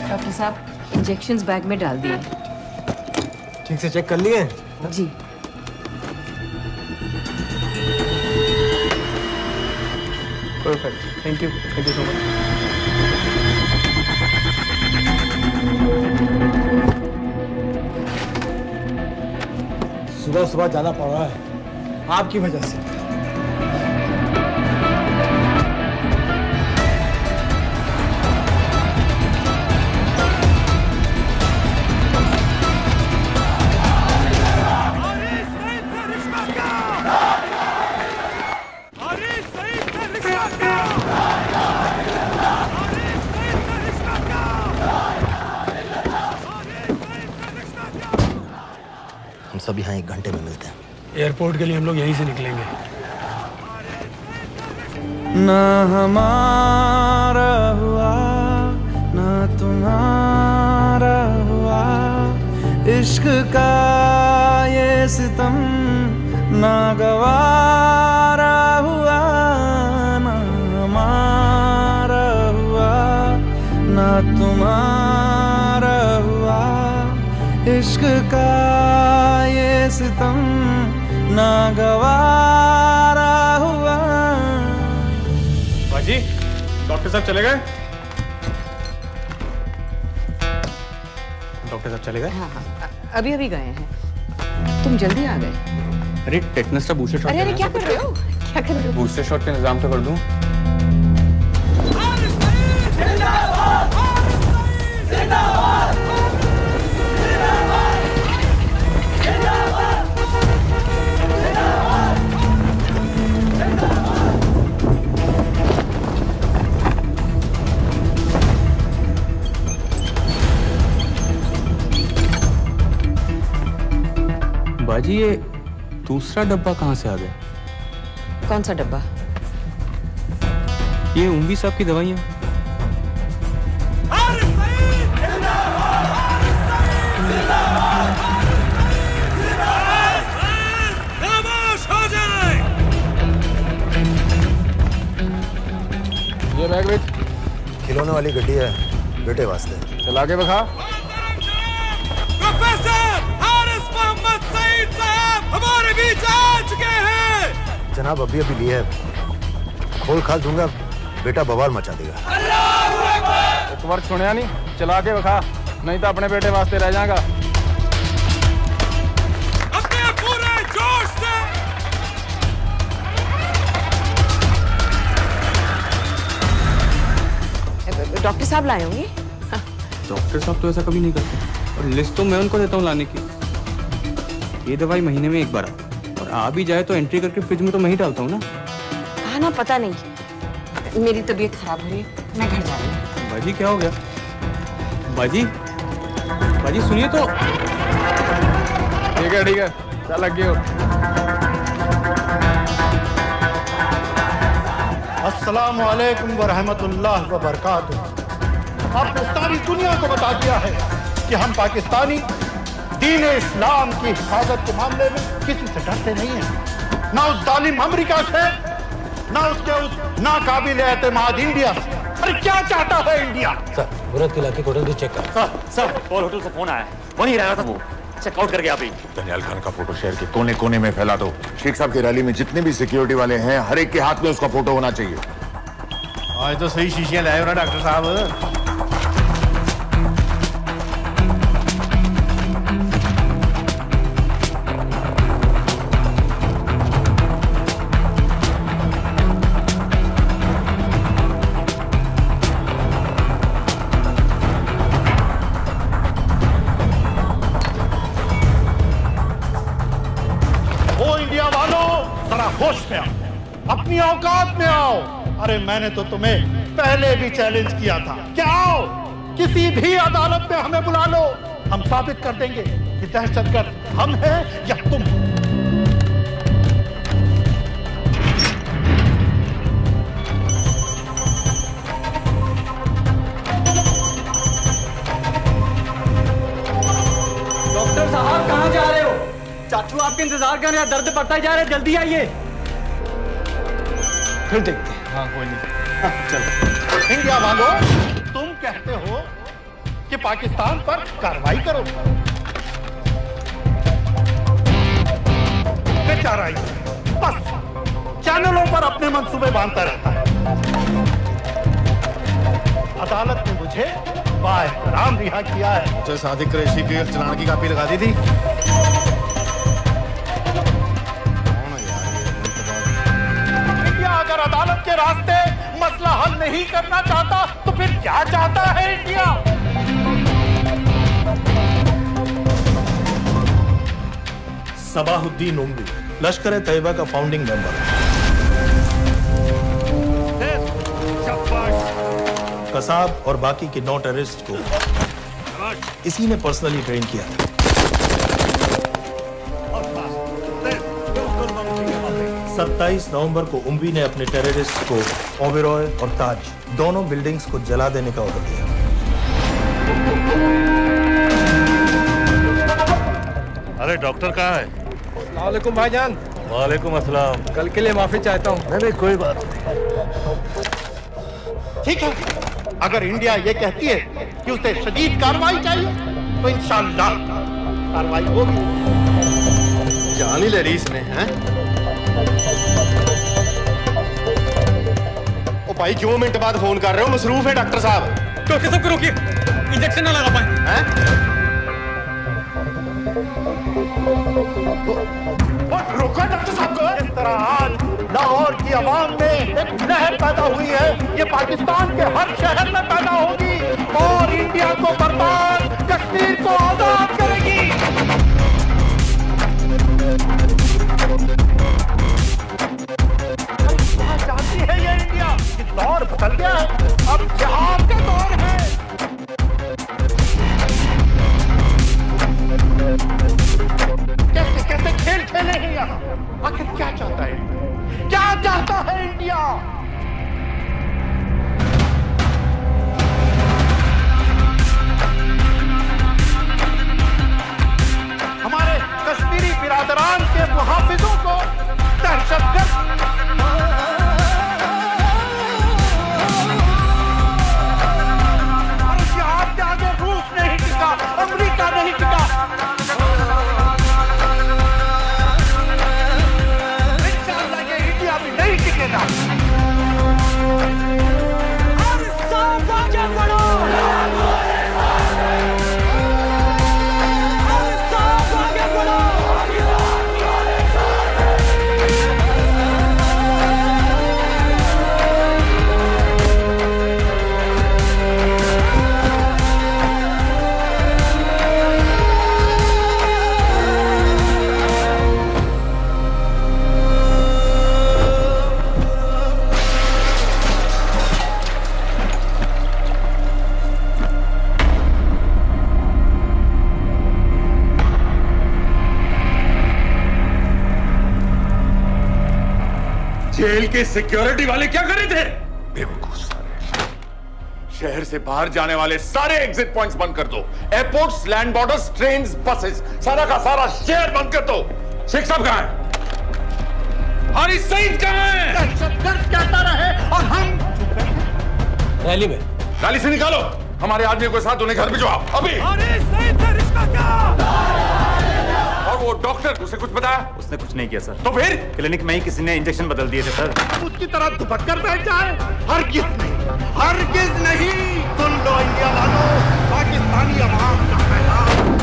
S9: डॉक्टर साहब, इंजेक्शंस बैग में डाल दिए।
S1: ठीक से चेक कर लिए?
S9: जी।
S13: Perfect, thank you so much.
S1: सुबह सुबह जाना पड़ रहा है आपकी वजह से।
S10: हम सब यहाँ 1 घंटे में मिलते हैं।
S13: एयरपोर्ट के लिए हम लोग यहीं से निकलेंगे।
S17: ना हमारा हुआ ना तुम्हारा हुआ, इश्क का ये सितम ना गवारा हुआ, ना हमारा हुआ ना तुम्हारा हुआ, इश्क का ये सितम ना गवारा हुआ।
S23: बाजी, डॉक्टर साहब चले गए? डॉक्टर साहब चले गए?
S9: हाँ, अभी अभी गए हैं। तुम जल्दी आ गए।
S23: अरे टेटनस का बूस्टर शॉट।
S9: अरे क्या कर रहे हो? क्या कर रहे हो?
S23: बूस्टर शॉट का इंतजाम तो कर दूं। बाजी, ये दूसरा डब्बा कहाँ से आ गया?
S9: कौन सा डब्बा?
S23: ये उम्वी साहब की दवाइयाँ।
S14: खामोश हो जाए।
S23: ये बैग विच
S10: खिलौने वाली गड्डी है बेटे वास्ते।
S23: चला के बखा।
S14: प्रोफेसर हारिस मोहम्मद सईद साहब हमारे बीच आ चुके हैं।
S10: जनाब अभी अभी लिए है, खोल खाल दूंगा बेटा बवाल मचा देगा।
S23: एक बार सुनिया नहीं, चला के बखा, नहीं तो अपने बेटे वास्ते रह जाएगा।
S14: अपने पूरे जोश से।
S9: डॉक्टर साहब लाए होंगे।
S23: डॉक्टर साहब तो ऐसा कभी नहीं करते, और लिस्ट तो मैं उनको देता हूँ लाने की। ये दवाई महीने में एक बार आती है, और आ भी जाए तो एंट्री करके फ्रिज में तो मैं ही डालता हूँ ना।
S9: हाँ ना, पता नहीं, मेरी तबीयत खराब हो रही है, मैं घर जा रही हूँ।
S23: बाजी क्या हो गया? बाजी, बाजी सुनिए तो। ठीक है, चल लग गए।
S5: अस्सलामु अलैकुम व रहमतुल्लाह व बरकातुहू। आपने सारी दुनिया को बता दिया है कि हम पाकिस्तानी दीन इस्लाम की हिफाजत के मामले में किसी से डरते नहीं हैं, ना उस जालिम अमेरिका से, ना उसके उस नाकाबिल एतमाद इंडिया से। अरे क्या चाहता है इंडिया?
S19: सर, मुराद के इलाके होटल की चेक कर।
S21: सर, और होटल से फोन आया, वहीं रह रहा था वो, चेकआउट करके आप ही।
S22: दनियाल खान का फोटो शहर के कोने कोने में फैला दो। शेख साहब की रैली में जितने भी सिक्योरिटी वाले हैं, हर एक के हाथ में उसका फोटो होना चाहिए।
S8: आज तो सही शीशियां लाए हो ना डॉक्टर साहब।
S5: होश में आओ, अपनी औकात में आओ। अरे मैंने तो तुम्हें पहले भी चैलेंज किया था। क्या आओ, किसी भी अदालत में हमें बुला लो, हम साबित कर देंगे कि दहशतगर्द हम हैं या तुम।
S12: डॉक्टर साहब कहाँ जा रहे हो? चाचू आपके इंतजार कर रहे हैं, दर्द बढ़ता जा रहा है, जल्दी आइए।
S5: फिर देखते हैं। हाँ कोई नहीं, चलो। इंडिया वालों, तुम कहते हो कि पाकिस्तान पर कार्रवाई करो, बेचारा बस चैनलों पर अपने मंसूबे बांधता रहता है। अदालत ने मुझे बाएहतराम रिहा किया है।
S8: मुझे सादिक कुरैशी की चलान की कापी लगा दी थी।
S5: अगर अदालत के रास्ते मसला हल नहीं करना चाहता तो फिर क्या चाहता है इंडिया? सबाहुद्दीन उम्वी लश्कर तैयबा का फाउंडिंग मेंबर, कसाब और बाकी के 9 टेररिस्ट को इसी ने पर्सनली ट्रेन किया था। 27 नवंबर को उम्वी ने अपने टेररिस्ट को ओबेरॉय और ताज दोनों बिल्डिंग्स को जला देने का ऑर्डर दिया।
S14: अरे डॉक्टर कहाँ है?
S1: वालेकुम भाईजान।
S14: वालेकुम अस्सलाम।
S1: कल के लिए माफी चाहता हूँ।
S14: नहीं कोई बात नहीं।
S2: ठीक है, अगर इंडिया ये कहती है कि उसे शदीद कार्रवाई चाहिए तो इंशाअल्लाह कार्रवाई होगी।
S14: जान ही ले रही इसने, हैं?
S2: ओ भाई 2 मिनट बाद फोन कर रहे हो, मसरूफ है डॉक्टर साहब।
S13: डॉक्टर साहब को रोकिए, इंजेक्शन ना लगा पाए।
S2: हैं? रोका डॉक्टर साहब को। इस तरह आज लाहौर की आवाम में एक लहर पैदा हुई है, ये पाकिस्तान के हर शहर में पैदा होगी और इंडिया को बर्बाद, कश्मीर को आजाद करेगी। जानती है ये इंडिया कि दौर बदल गया है, अब जिहाद का दौर है। कैसे कैसे खेल खेले हैं यहाँ। आखिर क्या चाहता है इंडिया? क्या चाहता है इंडिया? हमारे कश्मीरी बिरादरान के मुहाफिजों को दहशतगर्द और जिहाद के आगे रूस नहीं टिका, अमेरिका नहीं टिका। नहीं टिकेगा। और साथ आगे बढ़ो। और साथ आगे बढ़ो।
S14: जेल के सिक्योरिटी वाले क्या कर रहे थे? बेवकूफ साले। शहर से बाहर जाने वाले सारे एग्जिट पॉइंट्स बंद कर दो। Airports, land borders, trains, buses, सारा का सारा शहर बंद कर दो। शेख साहब कहां है? हारिस सईद कहां है? दहशतगर्द कहता रहे और हम
S19: रैली में।
S14: रैली से निकालो हमारे आदमियों के साथ, उन्हें घर भिजवाओ अभी।
S2: हारिस सईद से रिश्ता क्या?
S14: और वो डॉक्टर, उसे कुछ बताया?
S16: उसने कुछ नहीं किया सर।
S14: तो फिर
S16: क्लिनिक में ही किसी ने इंजेक्शन बदल दिए थे सर।
S2: उसकी तरह दुपट कर बैठ जाए? हरगिज नहीं, हरगिज नहीं। सुन लो इंडिया वालों, पाकिस्तानी अवाम का पैगाम।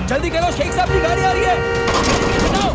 S19: जल्दी करो, शेख साहब की गाड़ी आ रही है। हटाओ।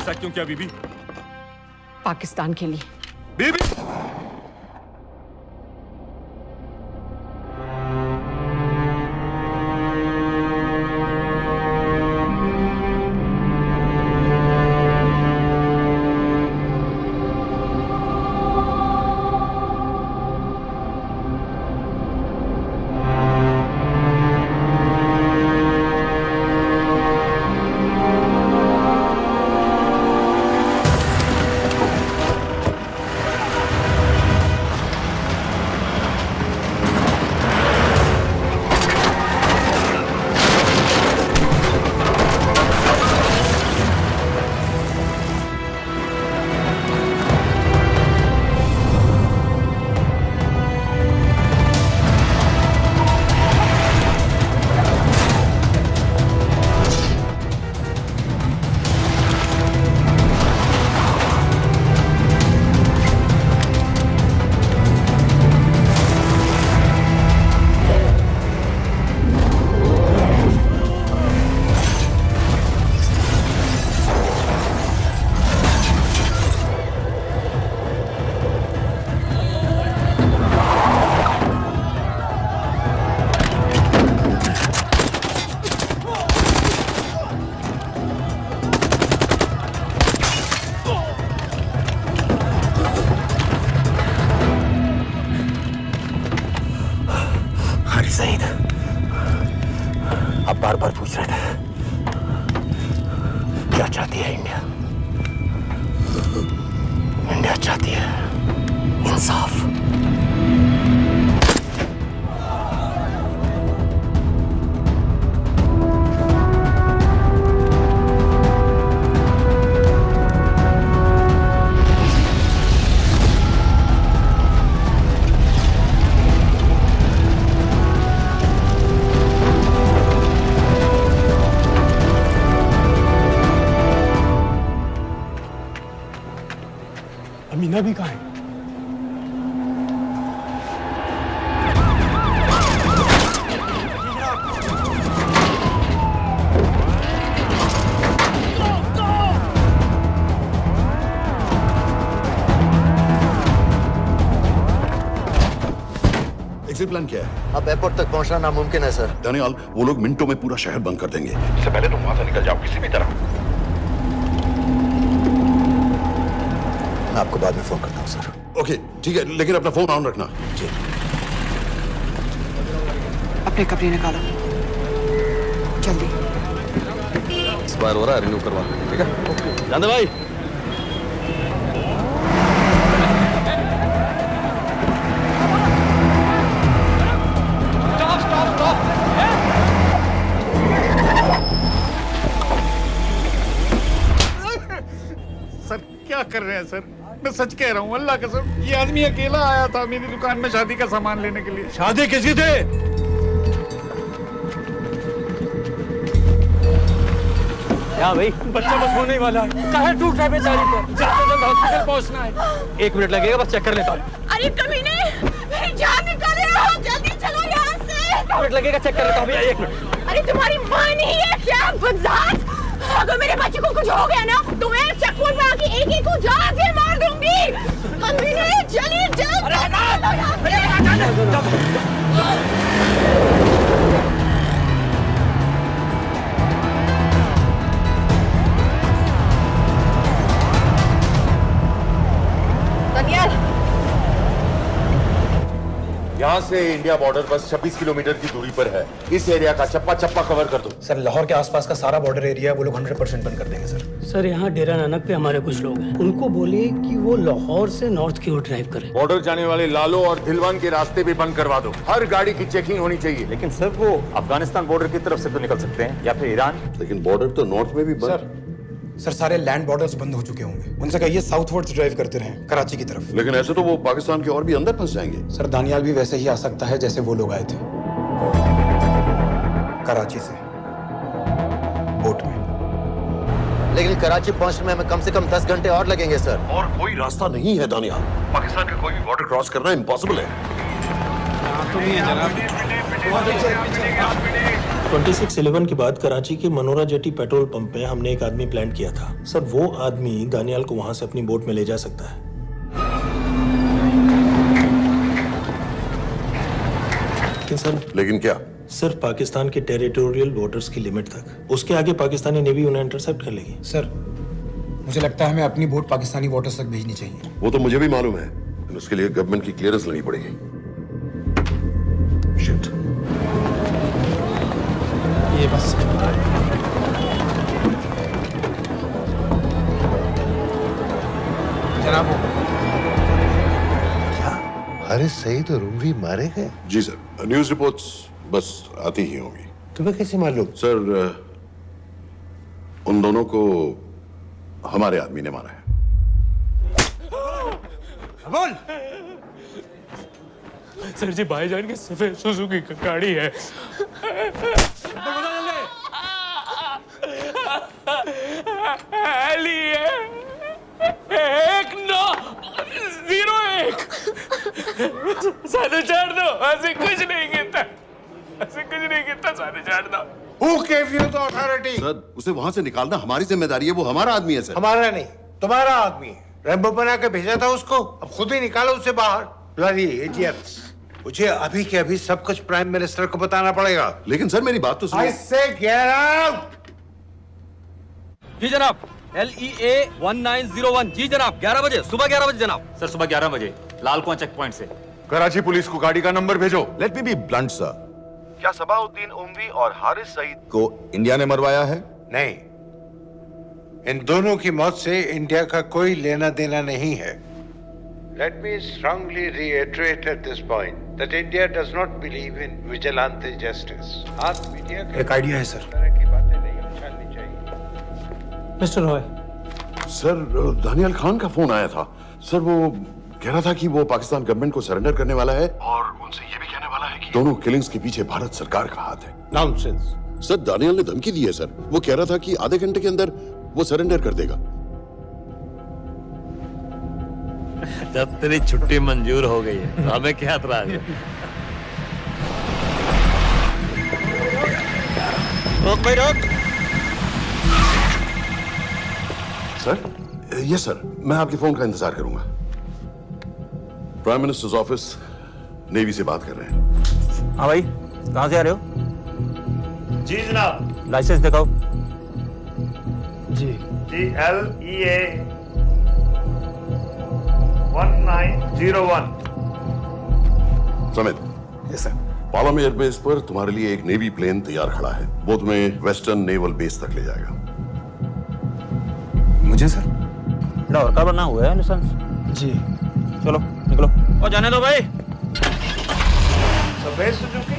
S3: ऐसा क्यों किया बीबी?
S9: पाकिस्तान के लिए।
S3: बीबी
S10: सईद, आप बार बार पूछ रहे थे क्या चाहती है इंडिया? इंडिया चाहती है इंसाफ।
S13: अमीना भी कहाँ है?
S15: एग्जिट प्लान क्या है?
S10: अब एयरपोर्ट तक पहुंचना नामुमकिन है सर।
S15: दानियाल, वो लोग मिनटों में पूरा शहर बंद कर देंगे। इससे पहले तुम वहां से निकल जाओ किसी भी तरह।
S10: मैं आपको बाद में फोन करता हूँ सर।
S15: ओके ठीक है, लेकिन अपना फोन ऑन रखना।
S10: जी।
S11: अपने कपड़े निकालो जल्दी।
S15: एक्सपायर हो रहा है, रिन्यू करवा लो। ठीक है जानदे भाई।
S2: सर क्या कर रहे हैं सर? मैं सच कह रहा हूँ, अल्लाह कसम, ये आदमी अकेला आया था मेरी दुकान में शादी का सामान लेने के लिए।
S1: शादी किसकी थी?
S19: क्या भाई?
S1: बच्चा बस होने वाला है। काहे टूट रहा है बेचारी पर? जल्द से जल्द हॉस्पिटल पहुंचना है।
S19: 1 मिनट लगेगा, बस चेक कर लेता हूँ।
S20: अरे कमीने, मेरी जान निकाल रहे हो, जल्दी चलो यहाँ से।
S19: 1 मिनट लगेगा, चेक कर लेता हूँ भैया, 1 मिनट।
S20: अरे तुम्हारी माँ नहीं है क्या बदजात? अगर मेरे बच्चे को कुछ हो गया ना तो मैं चक्कू में आके एक को जान से मार दूंगी। कमीने चलिए जल्द। दानियाल,
S15: यहाँ से इंडिया बॉर्डर बस 26 किलोमीटर की दूरी पर है। इस एरिया का चप्पा चप्पा कवर कर दो।
S7: सर लाहौर के आसपास का सारा बॉर्डर एरिया वो लोग 100% बंद कर देंगे सर।
S6: सर यहाँ डेरा नानक पे हमारे कुछ लोग हैं, उनको बोलिए कि वो लाहौर से नॉर्थ की ओर ड्राइव करें।
S15: बॉर्डर जाने वाले लालो और दिलवान के रास्ते भी बंद करवा दो। हर गाड़ी की चेकिंग होनी चाहिए।
S16: लेकिन सर वो अफगानिस्तान बॉर्डर की तरफ से तो निकल सकते हैं, या फिर ईरान।
S15: लेकिन बॉर्डर तो नॉर्थ में भी बंद।
S7: सर सारे लैंड बॉर्डर्स बंद हो चुके होंगे। उनसे कहिए साउथवर्ड्स ड्राइव करते रहें कराची की तरफ।
S15: लेकिन ऐसे तो वो पाकिस्तान के और भी अंदर फंस जाएंगे।
S7: सर दानियाल भी वैसे ही आ सकता है जैसे वो लोग आए थे, कराची से बोट में।
S10: लेकिन कराची पहुंचने में हमें कम से कम 10 घंटे और लगेंगे सर।
S15: और कोई रास्ता नहीं है दानियाल, पाकिस्तान का कोई भी बॉर्डर क्रॉस करना इम्पॉसिबल है।
S13: तो नहीं है जनाब।
S5: 26/11 के बाद कराची के मनोरा जेटी पेट्रोल पंप में हमने एक आदमी प्लान किया था। सर वो आदमी दानियाल को वहां से अपनी बोट में ले जा सकता है।
S15: लेकिन क्या?
S5: सिर्फ पाकिस्तान के टेरिटोरियल वाटर्स की लिमिट तक। उसके आगे पाकिस्तानी नेवी उन्हें इंटरसेप्ट कर लेगी।
S7: सर मुझे लगता है हमें अपनी बोट पाकिस्तानी वाटर्स तक भेजनी चाहिए।
S15: वो तो मुझे भी मालूम है, उसके लिए गवर्नमेंट की क्लियरेंस लेनी पड़ेगी। शिट।
S7: ये बस जनाब।
S8: क्या हारिस सईद और उमवी मारे गए?
S15: जी सर, न्यूज रिपोर्ट्स बस आती ही होंगी।
S8: तुम्हें कैसे मालूम?
S15: सर उन दोनों को हमारे आदमी ने मारा है।
S1: बोल। सर जी भाईजान की सफेद सुजुकी की गाड़ी है। एली है 1901। सानू छोड़ दो, ऐसे कुछ नहीं कहता, ऐसे कुछ नहीं कहता, सानू छोड़ दो।
S8: Who gave you the authority?
S15: Sir उसे वहां से निकालना हमारी जिम्मेदारी है, वो हमारा आदमी है सर।
S8: हमारा नहीं, तुम्हारा आदमी है। रैम्बो बना के भेजा था उसको, अब खुद ही निकालो उसे बाहर। Bloody idiots! मुझे अभी के अभी सब कुछ प्राइम मिनिस्टर को बताना पड़ेगा।
S15: लेकिन सर मेरी बात तो सुनो।
S8: I say get out!
S19: जी जनाब। LEA 1901। जी जनाब, 11 बजे, सुबह 11 बजे जनाब।
S16: सर सुबह 11 बजे लालकुआं चेक पॉइंट से।
S22: कराची पुलिस को गाड़ी का नंबर भेजो। Let me be blunt sir,
S14: क्या सबाउद्दीन उमवी और हारिस सईद
S22: को इंडिया ने मरवाया है?
S8: नहीं, इन दोनों की मौत से इंडिया का कोई लेना देना नहीं है। Let me strongly reiterate at this point that India does not believe in vigilante justice. आप मीडिया के
S7: एक आइडिया है सर।
S8: तरह की बातें नहीं उछालनी चाहिए।
S5: मिस्टर रॉय।
S15: सर दानियाल खान का फोन आया था। सर वो कह रहा था कि वो पाकिस्तान गवर्नमेंट को सरेंडर करने वाला है और उनसे ये भी कहने वाला है कि दोनों किलिंग्स के पीछे भारत सरकार का हाथ है।
S8: Nonsense.
S15: सर दानियाल ने धमकी दी है सर, वो कह रहा था कि आधे घंटे के अंदर वो सरेंडर कर देगा।
S3: जब तेरी छुट्टी मंजूर हो गई है तो हमें क्या एतराज है?
S19: रोक भाई रोक।
S15: सर यस सर, मैं आपके फोन का इंतजार करूंगा। प्राइम मिनिस्टर्स ऑफिस नेवी से बात कर रहे हैं।
S3: हाँ भाई, कहाँ से आ रहे हो?
S14: जी जनाब।
S3: लाइसेंस दिखाओ।
S5: जी।
S14: LEA 1901।
S15: Samit.
S7: Yes sir.
S15: Palam airbase पर तुम्हारे लिए एक नेवी प्लेन तैयार खड़ा है। वो तुम्हें वेस्टर्न नेवल बेस तक ले जाएगा।
S7: मुझे सर?
S3: लाहौर का बना हुआ है लाइसेंस।
S7: जी।
S3: चलो निकलो। और जाने दो भाई।
S14: सफेद सुजुकी।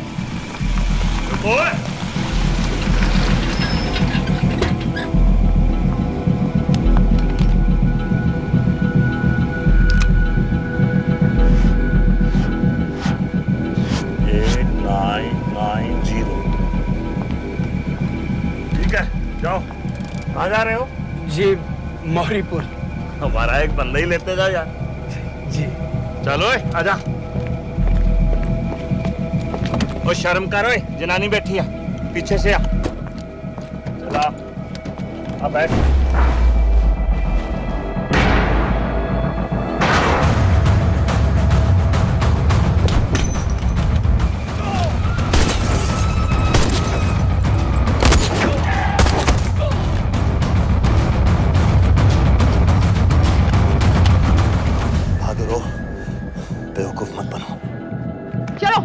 S14: ओए। जाओ, कहाँ जा रहे हो?
S13: जी मौरीपुर।
S3: हमारा एक बंदा ही लेते जाओ यार।
S13: जी।
S3: चलो आजा। ओ शर्म करो, जनानी बैठी है पीछे से आ। चला अब बैठ।
S10: बेवकूफ मत बनो।
S20: चलो।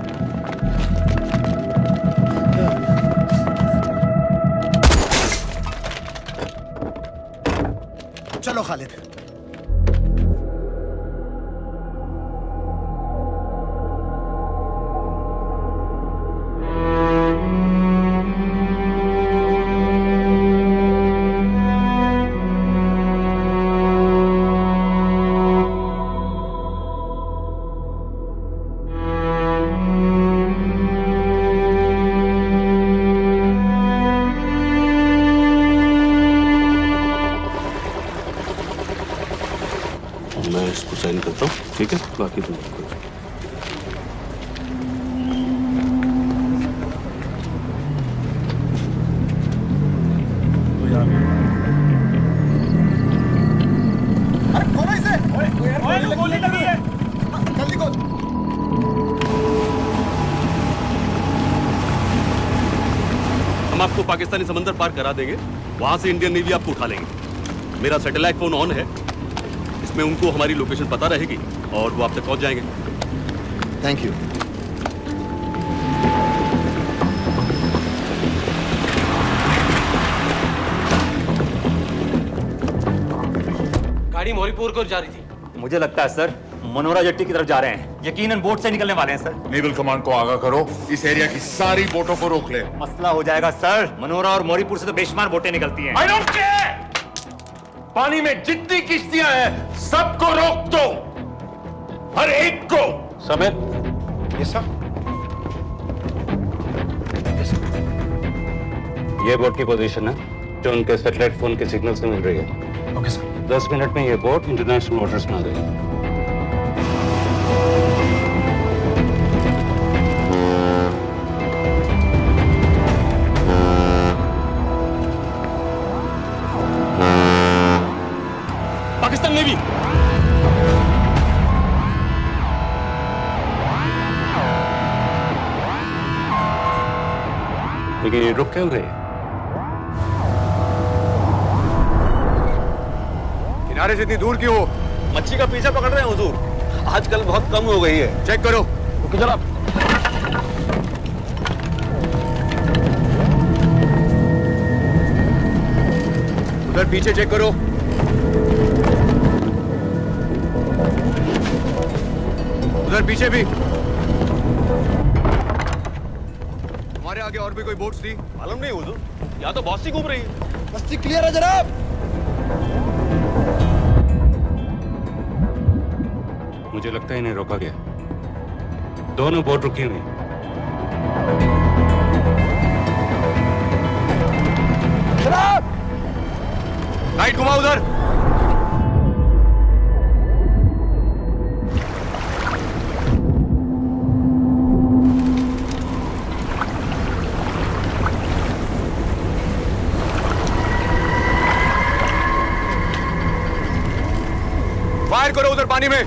S7: चलो खालिद।
S22: साइन करता हूँ, ठीक है? बाकी तुम
S4: आपको पाकिस्तानी समंदर पार करा देंगे, वहां से इंडियन नेवी आपको उठा लेंगे। मेरा सैटेलाइट फोन ऑन है, इसमें उनको हमारी लोकेशन पता रहेगी और वो आप तक पहुंच जाएंगे।
S10: Thank you.
S19: गाड़ी मोरीपुर को जा रही थी।
S21: मुझे लगता है सर मनोरा जेट्टी की तरफ जा रहे हैं, यकीनन बोट से निकलने वाले हैं सर।
S15: नेवल कमांड को आगाह करो, इस एरिया की सारी बोटों को रोक ले।
S21: मसला हो जाएगा सर, मनोरा और मोरीपुर से तो बेशुमार बोटें निकलती हैं।
S15: I don't care! पानी में जितनी किश्तियां हैं सबको रोक दो, हर एक को।
S4: समेत
S7: ये सब
S6: ये बोट की पोजीशन है जो उनके सैटेलाइट फोन के सिग्नल से मिल रही है।
S7: Okay sir.
S6: 10 मिनट में ये बोट इंटरनेशनल वाटर्स में आ गई।
S4: पाकिस्तान नेवी
S6: लेकिन ये रुक क्यों गए?
S4: किनारे से इतनी दूर क्यों हो? मच्छी का पीछा पकड़ रहे हैं हुजूर, आजकल बहुत कम हो गई है। चेक करो। रुको जरा। उधर पीछे चेक करो। उधर पीछे भी। हमारे आगे और भी कोई बोट्स थी? मालूम नहीं हुजूर, यहाँ तो बहुत सी घूम रही है।
S7: बस्ती क्लियर है जनाब।
S6: मुझे लगता है इन्हें रोका गया। दोनों बोट रुकी हुई।
S4: लाइट घुमाओ उधर। फायर करो उधर पानी में।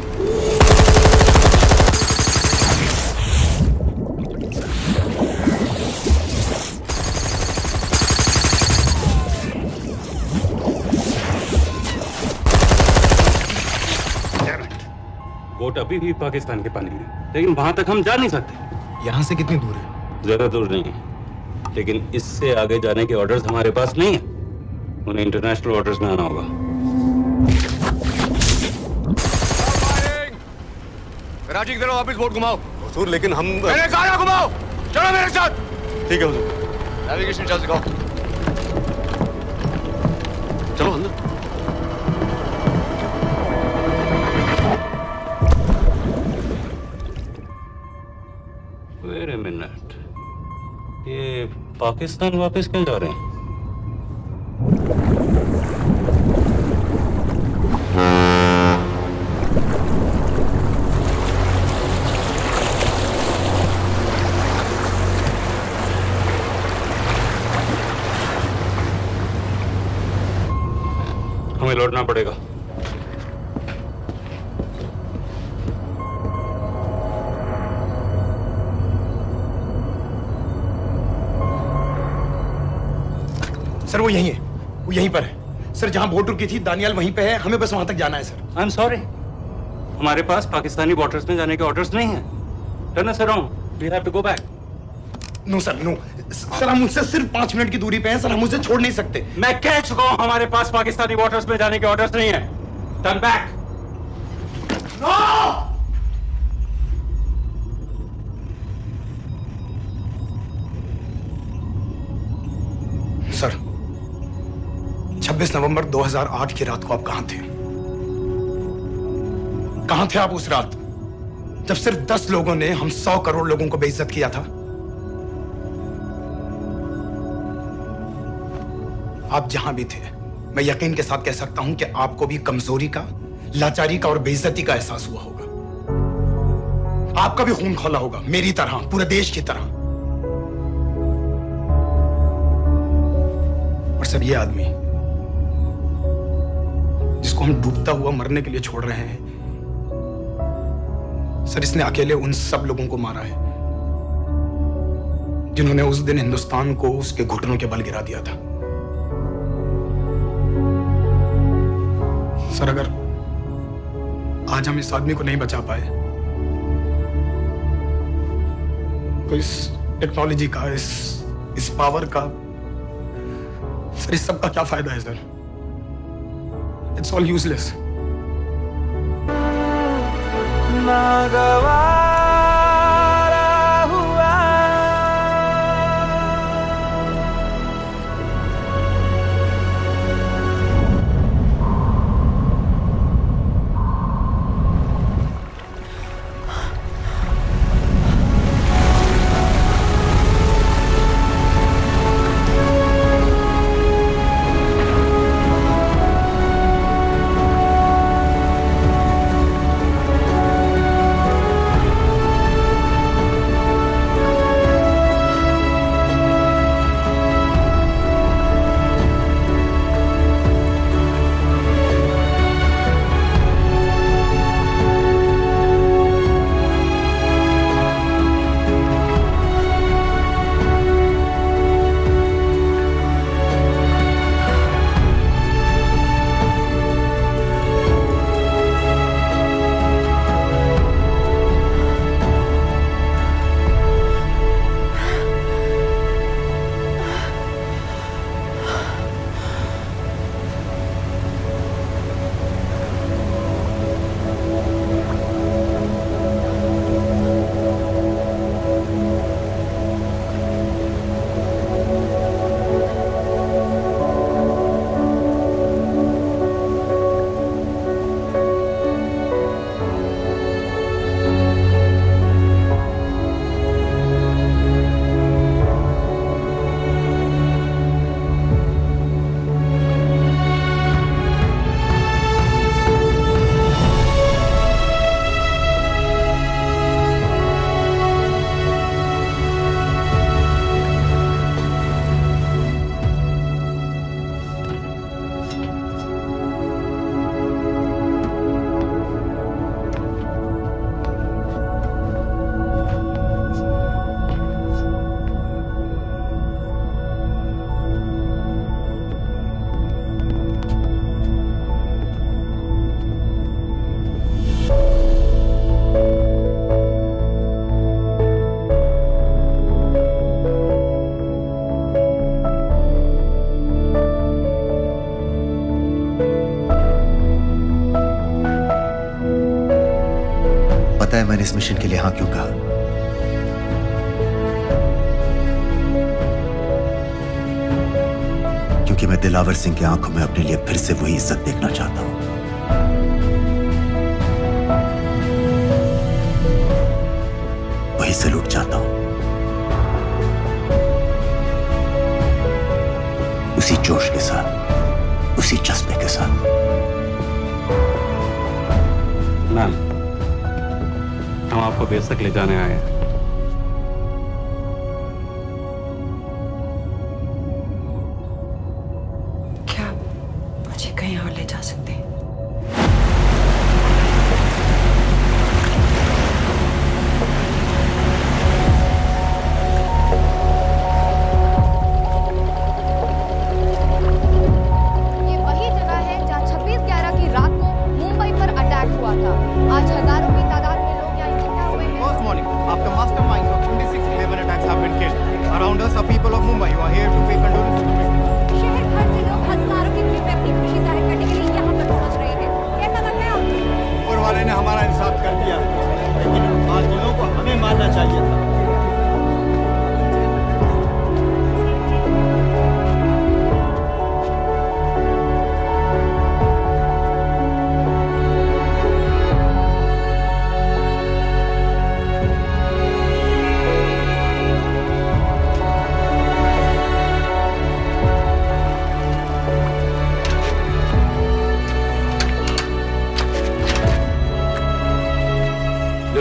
S6: बोट अभी भी पाकिस्तान के पानी में, लेकिन वहां तक हम जा नहीं सकते।
S7: यहाँ से कितनी दूर है?
S6: ज्यादा दूर नहीं है, लेकिन इससे आगे जाने के ऑर्डर्स हमारे पास नहीं है। उन्हें इंटरनेशनल वाटर्स में आना होगा।
S4: राजी की तरफ वापस बोट घुमाओ। हुजूर लेकिन हम मैंने कहा ना घुमाओ। चलो मेरे साथ। ठीक है हुजूर। नेविगेशन चाल सिखाओ। चलो अंदर।
S6: वेट अ मिनट, ये पाकिस्तान वापस क्यों जा रहे हैं? हमें लौटना पड़ेगा।
S7: सर वो यहीं है, वो यहीं पर है। सर जहां बोट रुकी थी दानियाल वहीं पे है, हमें बस वहां तक जाना है सर।
S6: आई एम सॉरी, हमारे पास पाकिस्तानी वाटर्स में जाने के ऑर्डर्स नहीं है। Turn us around, we have to go back.
S7: No sir no, sir हम मुझसे सिर्फ 5 मिनट की दूरी पे हैं सर, हम मुझे छोड़ नहीं सकते।
S6: मैं कह चुका हूं हमारे पास पाकिस्तानी वाटर्स में जाने के ऑर्डर्स नहीं है। Turn back.
S7: नो! सर 26 नवंबर 2008 की रात को आप कहां थे? कहां थे आप उस रात जब सिर्फ 10 लोगों ने हम 100 करोड़ लोगों को बेइज्जत किया था? आप जहां भी थे, मैं यकीन के साथ कह सकता हूं कि आपको भी कमजोरी का, लाचारी का और बेइज्जती का एहसास हुआ होगा। आपका भी खून खौला होगा, मेरी तरह, पूरे देश की तरह। और सब ये आदमी जिसको हम डूबता हुआ मरने के लिए छोड़ रहे हैं, सर इसने अकेले उन सब लोगों को मारा है जिन्होंने उस दिन हिंदुस्तान को उसके घुटनों के बल गिरा दिया था। सर, अगर आज हम इस आदमी को नहीं बचा पाए तो इस टेक्नोलॉजी का, इस पावर का, सर इस सब का क्या फायदा है सर? It's all useless.
S10: मैंने इस मिशन के लिए हाँ क्यों कहा? क्योंकि मैं दिलावर सिंह की आंखों में अपने लिए फिर से वही इज्जत देखना चाहता हूं, वही सलूट चाहता हूं, उसी जोश के साथ, उसी जज्बे के साथ।
S17: मैम, हम आपको बेस तक ले जाने आए हैं।
S11: क्या मुझे कहीं और ले जा सकते हैं?
S18: ये वही जगह है जहां 26/11 की रात को मुंबई पर अटैक हुआ था। आज हजारों की तादाद में लोग यहाँ इकट्ठा हुए हैं।
S23: First morning, after masterminds of 26/11 attacks have been killed, around us are people of Mumbai who are here to pay condolence to the victims.
S18: शहर भर से लोग हजारों की भीड़ में अपनी खुशी जाहिर करने के लिए यहाँ पर पहुँच रहे हैं। कैसा लग रहा है आपको?
S23: ऊपर वाले ने हमारा इंसाफ कर दिया, लेकिन बाकियों को हमें मानना चाहिए था।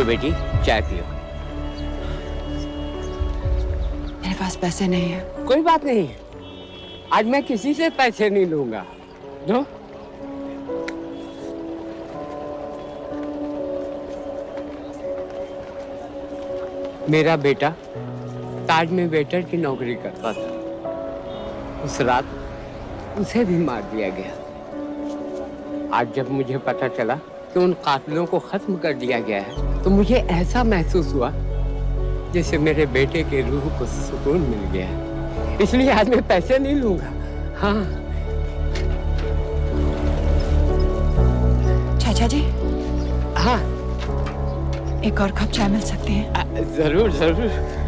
S24: बेटी चाय पियो।
S11: मेरे पास पैसे नहीं है।
S24: कोई बात नहीं, आज मैं किसी से पैसे नहीं लूंगा। जो मेरा बेटा ताज में वेटर की नौकरी करता था। उस रात उसे भी मार दिया गया। आज जब मुझे पता चला कि उन कातिलों को खत्म कर दिया गया है तो मुझे ऐसा महसूस हुआ जैसे मेरे बेटे के रूह को सुकून मिल गया है। इसलिए आज मैं पैसे नहीं लूंगा। हाँ
S11: चाचा जी।
S24: हाँ
S11: एक और कप चाय मिल सकती है?
S24: जरूर जरूर।